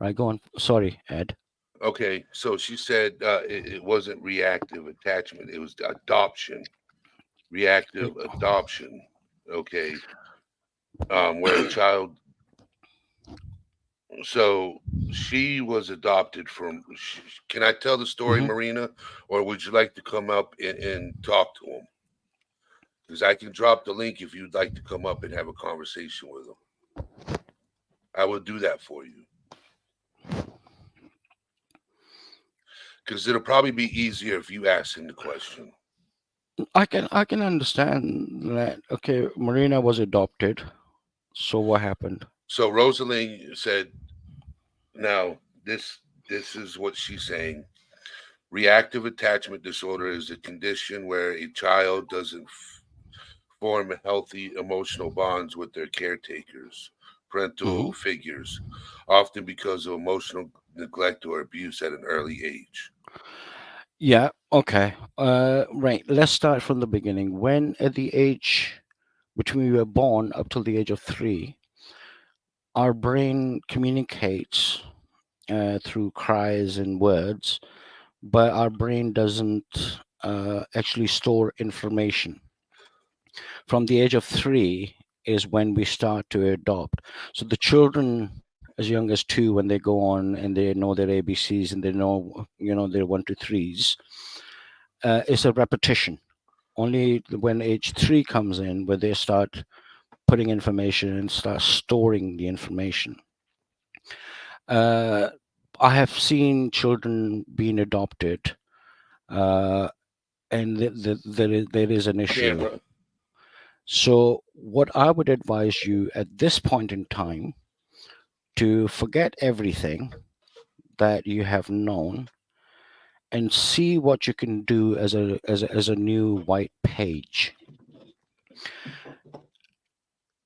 Speaker 2: Right? Go on. Sorry, Ed.
Speaker 1: Okay. So she said it wasn't reactive attachment, it was adoption. Reactive adoption. Okay. Where a child. So she was adopted from. Can I tell the story,
Speaker 2: Hmm.
Speaker 1: Marina, or would you like to come up and talk to him? Because I can drop the link if you'd like to come up and have a conversation with him. I will do that for you. Because it'll probably be easier if you ask him the question.
Speaker 2: I can understand that. Okay, Marina was adopted. So what happened?
Speaker 1: So Rosalind said, now this is what she's saying. Reactive attachment disorder is a condition where a child doesn't form healthy emotional bonds with their caretakers, parental
Speaker 2: Hmm.
Speaker 1: figures, often because of emotional neglect or abuse at an early age.
Speaker 2: Yeah, okay. Right. Let's start from the beginning. When at the age between we were born up till the age of 3, our brain communicates through cries and words, but our brain doesn't actually store information. From the age of 3 is when we start to adopt. So the children as young as 2, when they go on and they know their ABCs and they know, their one, two, threes, is a repetition. Only when age 3 comes in, where they start putting information and start storing the information. Uh, I have seen children being adopted, uh, and there is an issue.
Speaker 1: Camera.
Speaker 2: So, what I would advise you at this point in time to forget everything that you have known and see what you can do as a new white page.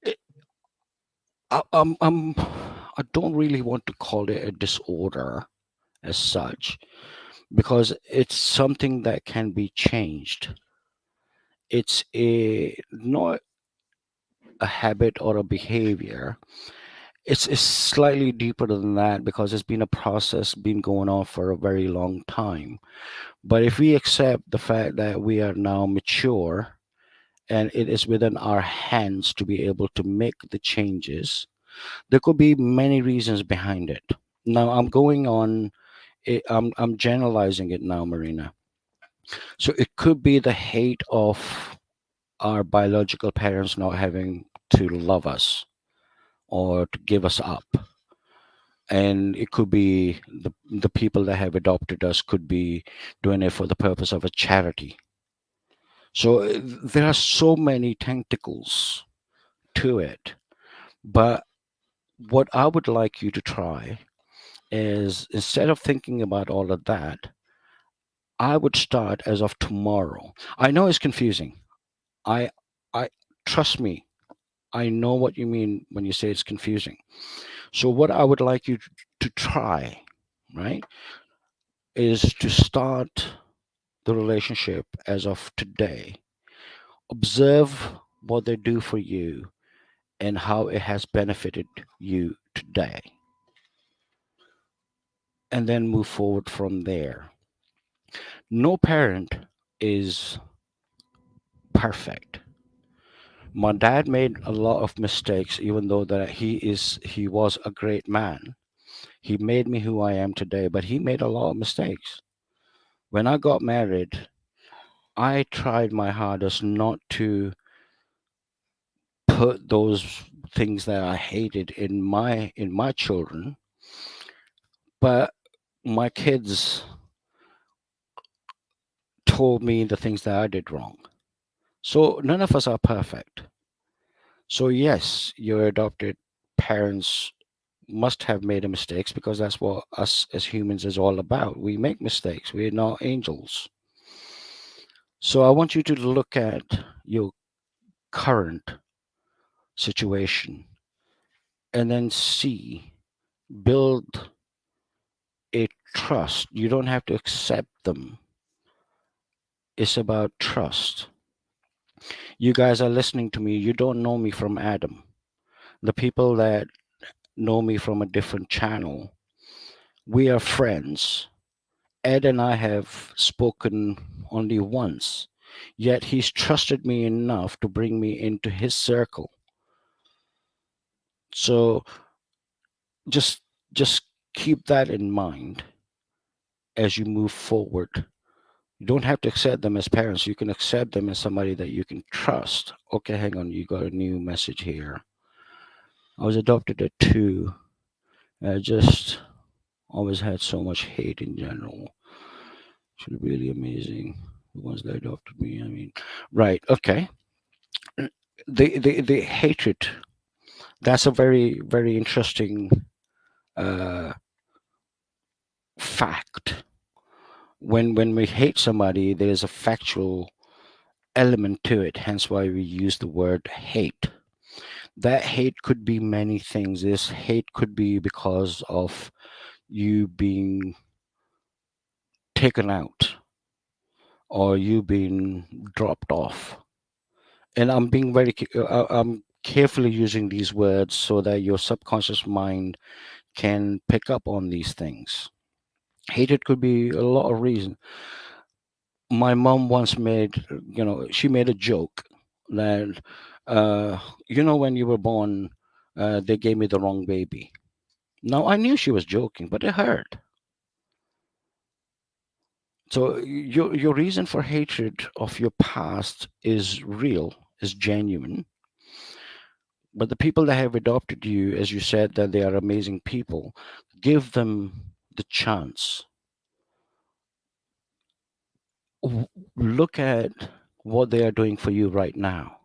Speaker 2: It, I don't really want to call it a disorder as such because it's something that can be changed. It's a not a habit or a behavior. It's slightly deeper than that because it's been a process been going on for a very long time. But if we accept the fact that we are now mature and it is within our hands to be able to make the changes, there could be many reasons behind it. Now I'm going on. I'm generalizing it now, Marina. So it could be the hate of our biological parents not having to love us or to give us up. And it could be the people that have adopted us could be doing it for the purpose of a charity. So there are so many tentacles to it. But what I would like you to try is instead of thinking about all of that, I would start as of tomorrow. I know it's confusing. I I trust me. I know what you mean when you say it's confusing. So what I would like you to try, right, is to start the relationship as of today. Observe what they do for you and how it has benefited you today, and then move forward from there. No parent is perfect. My dad made a lot of mistakes, even though that he was a great man. He made me who I am today, but he made a lot of mistakes. When I got married, I tried my hardest not to put those things that I hated in my children, but my kids told me the things that I did wrong. So none of us are perfect. So yes, your adopted parents must have made a mistakes because that's what us as humans is all about. We make mistakes. We're not angels. So I want you to look at your current situation and then see, build a trust. You don't have to accept them. It's about trust. You guys are listening to me. You don't know me from Adam. The people that know me from a different channel, we are friends. Ed and I have spoken only once, yet he's trusted me enough to bring me into his circle. So just just keep that in mind as you move forward. You don't have to accept them as parents. You can accept them as somebody that you can trust. Okay, hang on. You got a new message here. I was adopted at 2. I just always had so much hate in general. It's really amazing. The ones that adopted me. I mean, right. Okay. The hatred. That's a very very interesting uh, fact. When we hate somebody, there's a factual element to it. Hence why we use the word hate. That hate could be many things. This hate could be because of you being taken out. or you being dropped off. And I'm being I'm carefully using these words so that your subconscious mind can pick up on these things. Hatred could be a lot of reasons. My mom once made, she made a joke that, uh, when you were born, they gave me the wrong baby. Now I knew she was joking, but it hurt. So your reason for hatred of your past is real, is genuine. But the people that have adopted you, as you said, that they are amazing people, give them the chance. Look at what they are doing for you right now.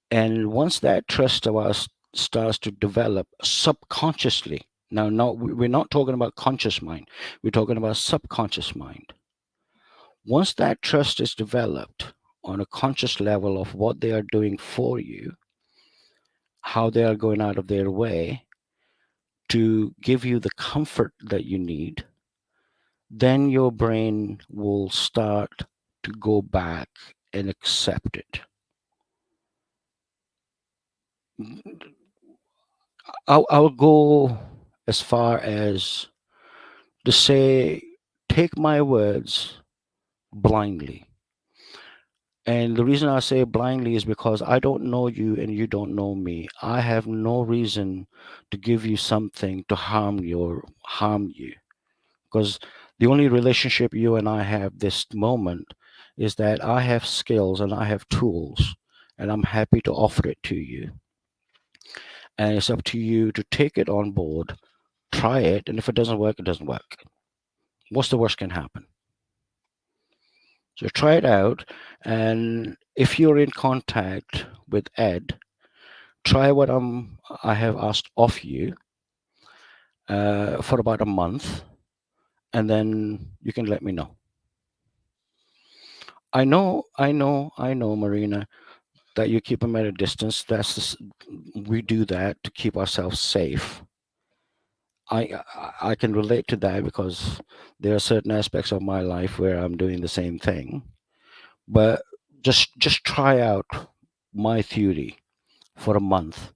Speaker 2: And once that trust of us starts to develop subconsciously, now, we're not talking about conscious mind, we're talking about subconscious mind. Once that trust is developed on a conscious level of what they are doing for you, how they are going out of their way to give you the comfort that you need, then your brain will start to go back and accept it. I'll go as far as to say, take my words blindly. And the reason I say blindly is because I don't know you and you don't know me. I have no reason to give you something to harm you. Because the only relationship you and I have this moment is that I have skills and I have tools, and I'm happy to offer it to you. And it's up to you to take it on board, try it, and if it doesn't work, it doesn't work. What's the worst can happen? So try it out, and if you're in contact with Ed, try what I have asked of you for about a month, and then you can let me know. I know, Marina, that you keep them at a distance. We do that to keep ourselves safe. I can relate to that because there are certain aspects of my life where I'm doing the same thing. But just try out my theory for a month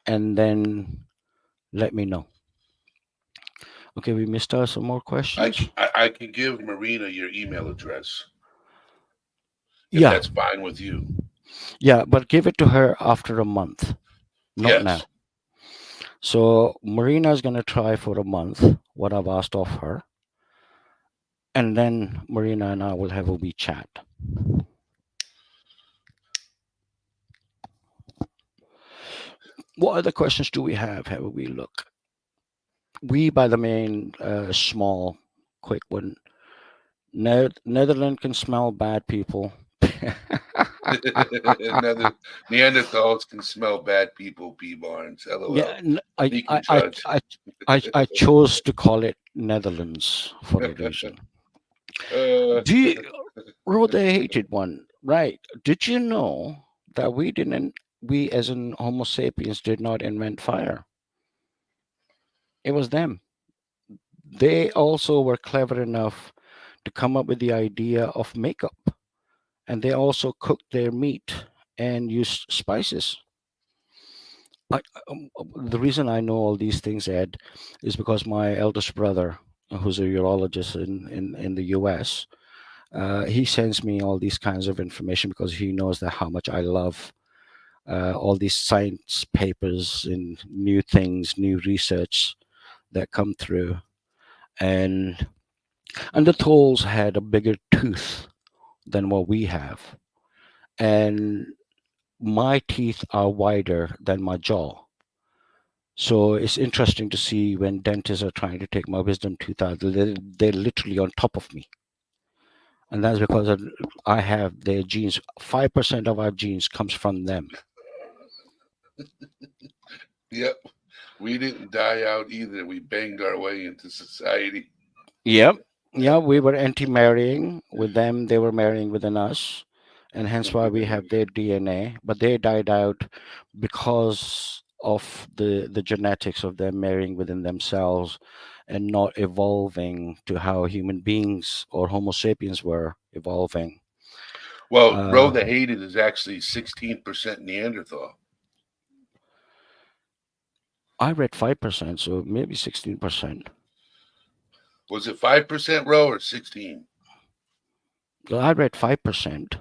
Speaker 2: and then let me know. Okay, we missed out some more questions.
Speaker 1: I can give Marina your email address if
Speaker 2: Yeah,
Speaker 1: that's fine with you.
Speaker 2: yeah, but give it to her after a month, not now.
Speaker 1: Yes.
Speaker 2: So Marina's gonna try for a month what I've asked of her, and then Marina and I will have a wee chat. What other questions do we have? Have a wee look. We by the main small, quick one. Netherlands can smell bad people.
Speaker 1: Another Neanderthals can smell bad people, P Barnes. LOL.
Speaker 2: Yeah,
Speaker 1: He can judge.
Speaker 2: I chose to call it Netherlands for a reason.
Speaker 1: uh,
Speaker 2: Do you, wrote the hated one, right? Did you know that we as in Homo sapiens did not invent fire? It was them. They also were clever enough to come up with the idea of makeup, and they also cooked their meat and used spices. The reason I know all these things, Ed, is because my eldest brother, who's a urologist in the US, he sends me all these kinds of information because he knows that how much I love all these science papers and new things, new research that come through. And Neanderthals had a bigger tooth than what we have. And my teeth are wider than my jaw. So it's interesting to see when dentists are trying to take my wisdom tooth out, they're literally on top of me. And that's because I have their genes. 5% of our genes comes from them.
Speaker 1: yep. We didn't die out either. We banged our way into society.
Speaker 2: Yep. Yeah, we were anti-marrying with them. They were marrying within us, and hence why we have their DNA. But they died out because of the genetics of them marrying within themselves and not evolving to how human beings or Homo sapiens were evolving.
Speaker 1: Well, Roe
Speaker 2: Uh,
Speaker 1: the Hated is actually 16% Neanderthal.
Speaker 2: I read 5%, so maybe 16%.
Speaker 1: Was it 5% Roe or 16?
Speaker 2: Well, I read 5%.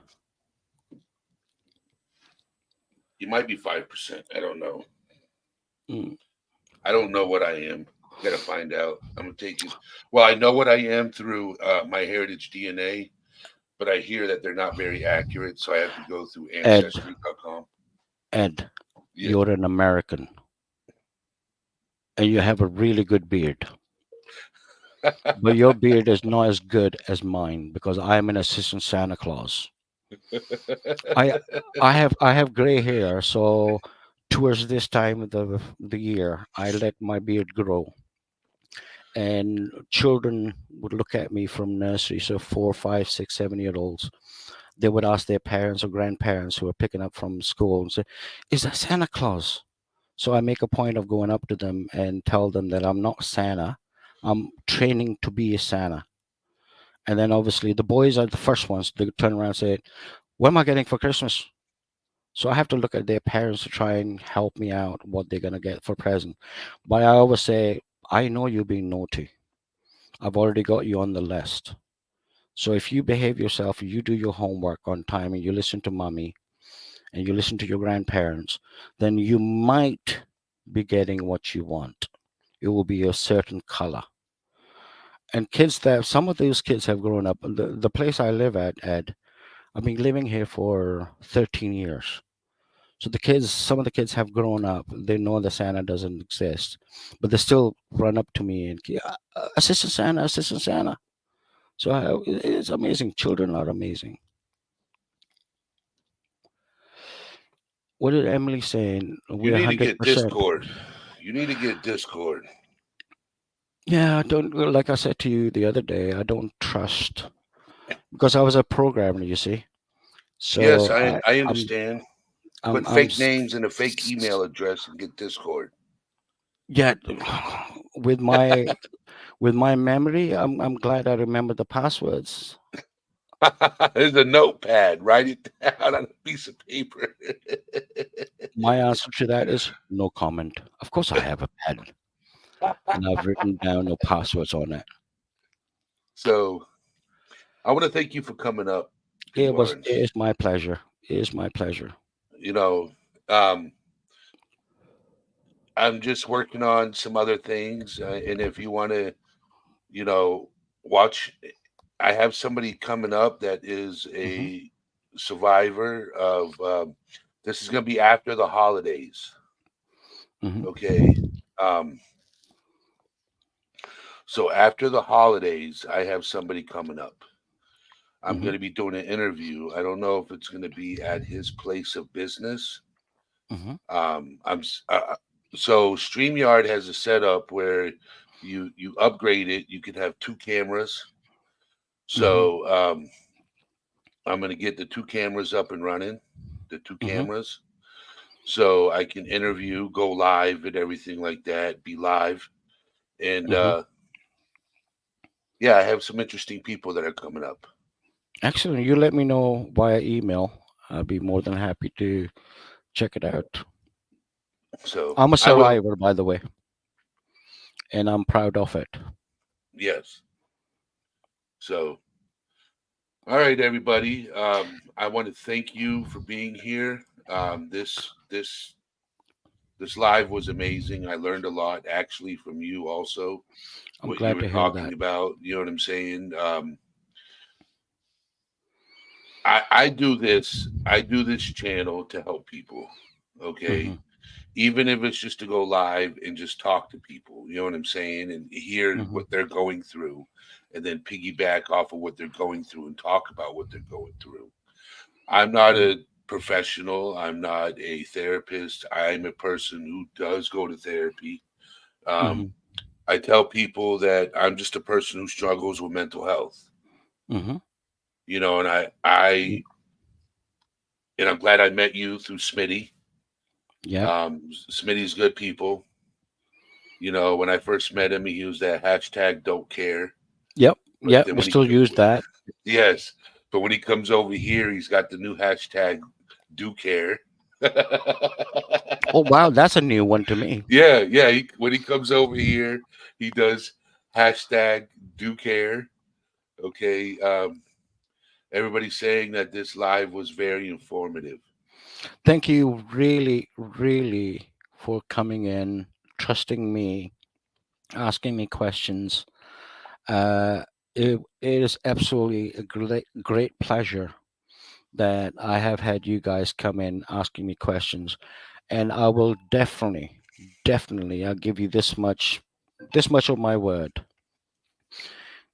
Speaker 1: You might be 5%. I don't know.
Speaker 2: Mm.
Speaker 1: I don't know what I am. I gotta find out. I'm gonna take it. Well, I know what I am through my heritage DNA, but I hear that they're not very accurate, so I have to go through
Speaker 2: Ed,
Speaker 1: ancestry.com.
Speaker 2: Ed,
Speaker 1: Yeah.
Speaker 2: you're an American and you have a really good beard. But your beard is not as good as mine because I am an assistant Santa Claus. I I have gray hair, so towards this time of the year, I let my beard grow, and children would look at me from nursery, so 4, 5, 6, 7 year olds. They would ask their parents or grandparents who are picking up from school and say, "Is that Santa Claus?" So I make a point of going up to them and tell them that I'm not Santa. I'm training to be a Santa. And then obviously the boys are the first ones to turn around and say, "What am I getting for Christmas?" So I have to look at their parents to try and help me out what they're gonna get for present. But I always say, I know you're being naughty. I've already got you on the list. So if you behave yourself, you do your homework on time and you listen to mommy and you listen to your grandparents, then you might be getting what you want. It will be a certain color. And kids that some of those kids have grown up. The place I live at, Ed, I've been living here for 13 years. So some of the kids have grown up. They know the Santa doesn't exist, but they still run up to me and Assistant Santa, Assistant Santa. So it's amazing. Children are amazing. What did Emily saying?
Speaker 1: You
Speaker 2: We're
Speaker 1: need to
Speaker 2: hundred
Speaker 1: get
Speaker 2: percent.
Speaker 1: Discord. You need to get Discord.
Speaker 2: Yeah, I don't. Like I said to you the other day, I don't trust because I was a programmer. You see,
Speaker 1: Yes,
Speaker 2: so
Speaker 1: I
Speaker 2: I'm
Speaker 1: understand.
Speaker 2: I'm
Speaker 1: Put
Speaker 2: I'm
Speaker 1: fake names and a fake email address and get Discord.
Speaker 2: yeah. With my memory, I'm glad I remember the passwords.
Speaker 1: There's a notepad. Write it down on a piece of paper.
Speaker 2: My answer to that is no comment. Of course, I have a pen and I've written down no passwords on it.
Speaker 1: So I want to thank you for coming up, P
Speaker 2: It
Speaker 1: Barnes.
Speaker 2: is my pleasure. It is my pleasure.
Speaker 1: You know, um, I'm just working on some other things, and if you want to, you know, watch, I have somebody coming up that is
Speaker 2: Hmm.
Speaker 1: a survivor of. This is going to be after the holidays.
Speaker 2: Hmm.
Speaker 1: Okay. Um, so after the holidays, I have somebody coming up. I'm
Speaker 2: Hmm.
Speaker 1: going to be doing an interview. I don't know if it's going to be at his place of business.
Speaker 2: Hmm.
Speaker 1: So StreamYard has a setup where you upgrade it. You can have two cameras.
Speaker 2: Hmm.
Speaker 1: So I'm going to get the two cameras up and running. The two
Speaker 2: Hmm.
Speaker 1: cameras, so I can interview, go live, and everything like that. Be live, and
Speaker 2: Hmm.
Speaker 1: yeah, I have some interesting people that are coming up.
Speaker 2: Excellent. You let me know via email. I'll be more than happy to check it out.
Speaker 1: So
Speaker 2: I'm a
Speaker 1: I will.
Speaker 2: survivor, by the way, and I'm proud of it.
Speaker 1: Yes. So all right, everybody. I want to thank you for being here. This live was amazing. I learned a lot actually from you also.
Speaker 2: I'm
Speaker 1: What you
Speaker 2: glad
Speaker 1: were
Speaker 2: to hear
Speaker 1: talking
Speaker 2: that.
Speaker 1: about. You know what I'm saying? I do this. I do this channel to help people.
Speaker 2: Hmm.
Speaker 1: Okay, even if it's just to go live and just talk to people. You know what I'm saying? And hear
Speaker 2: Hmm.
Speaker 1: what they're going through, and then piggyback off of what they're going through and talk about what they're going through. I'm not a professional. I'm not a therapist. I'm a person who does go to therapy. Um,
Speaker 2: Hmm.
Speaker 1: I tell people that I'm just a person who struggles with mental health.
Speaker 2: Hmm.
Speaker 1: You know, and I'm glad I met you through Smitty.
Speaker 2: Yep.
Speaker 1: Smitty's good people. You know, when I first met him, he used that hashtag don't care.
Speaker 2: Yep.
Speaker 1: But
Speaker 2: Yep.
Speaker 1: then
Speaker 2: We
Speaker 1: when
Speaker 2: still use that.
Speaker 1: yes, but when he comes over here, he's got the new hashtag do care.
Speaker 2: Oh wow, that's a new one to me.
Speaker 1: Yeah. When he comes over here, he does hashtag do care. Okay. Everybody's saying that this live was very informative.
Speaker 2: Thank you really, really for coming in, trusting me, asking me questions. Uh, it is absolutely a great pleasure that I have had you guys come in asking me questions, and I will definitely, I'll give you this much of my word.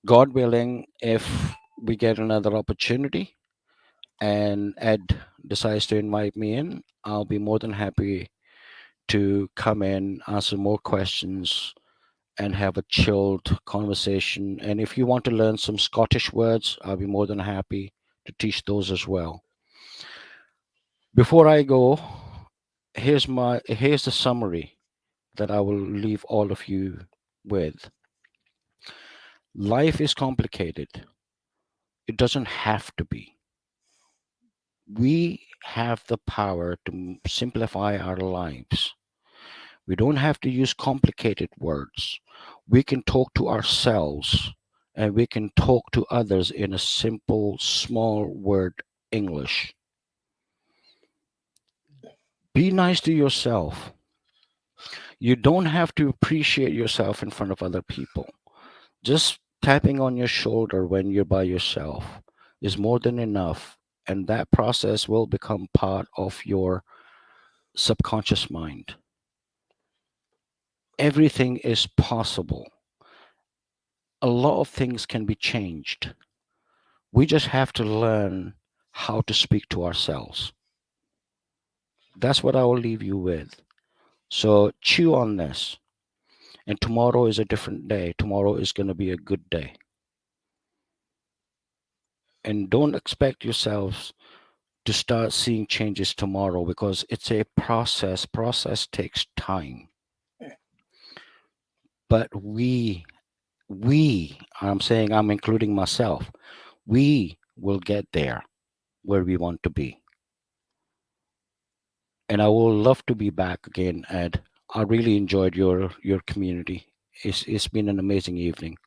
Speaker 2: God willing, if we get another opportunity and Ed decides to invite me in, I'll be more than happy to come in, answer more questions, and have a chilled conversation. And if you want to learn some Scottish words, I'll be more than happy to teach those as well. Before I go, here's the summary that I will leave all of you with. Life is complicated. It doesn't have to be. We have the power to simplify our lives. We don't have to use complicated words. We can talk to ourselves and we can talk to others in a simple, small word English. Be nice to yourself. You don't have to appreciate yourself in front of other people. Just tapping on your shoulder when you're by yourself is more than enough. And that process will become part of your subconscious mind. Everything is possible. A lot of things can be changed. We just have to learn how to speak to ourselves. That's what I will leave you with. So chew on this. And tomorrow is a different day. Tomorrow is going to be a good day. And don't expect yourselves to start seeing changes tomorrow because it's a process. Process takes time. But I'm saying I'm including myself, we will get there where we want to be. And I will love to be back again, Ed. I really enjoyed your community. It's been an amazing evening.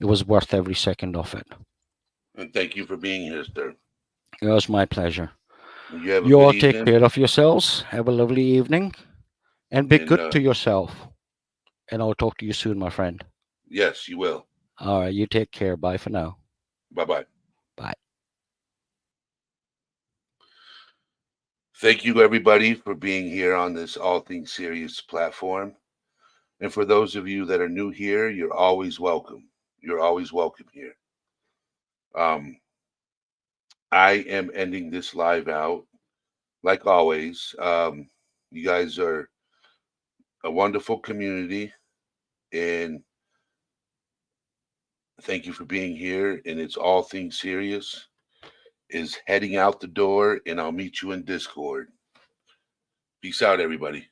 Speaker 2: It was worth every second of it.
Speaker 1: And thank you for being here, sir.
Speaker 2: It was my pleasure.
Speaker 1: You have a
Speaker 2: You
Speaker 1: good
Speaker 2: all take
Speaker 1: evening.
Speaker 2: care of yourselves. Have a lovely evening and be
Speaker 1: And
Speaker 2: good to yourself. And I'll talk to you soon, my friend.
Speaker 1: yes, you will.
Speaker 2: All right, you take care. Bye for now.
Speaker 1: Bye bye.
Speaker 2: Bye.
Speaker 1: Thank you, everybody, for being here on this All Things Serious platform. And for those of you that are new here, you're always welcome. You're always welcome here. Um, I am ending this live out like always. You guys are a wonderful community, and thank you for being here. And it's All Things Serious is heading out the door, and I'll meet you in Discord. Peace out, everybody.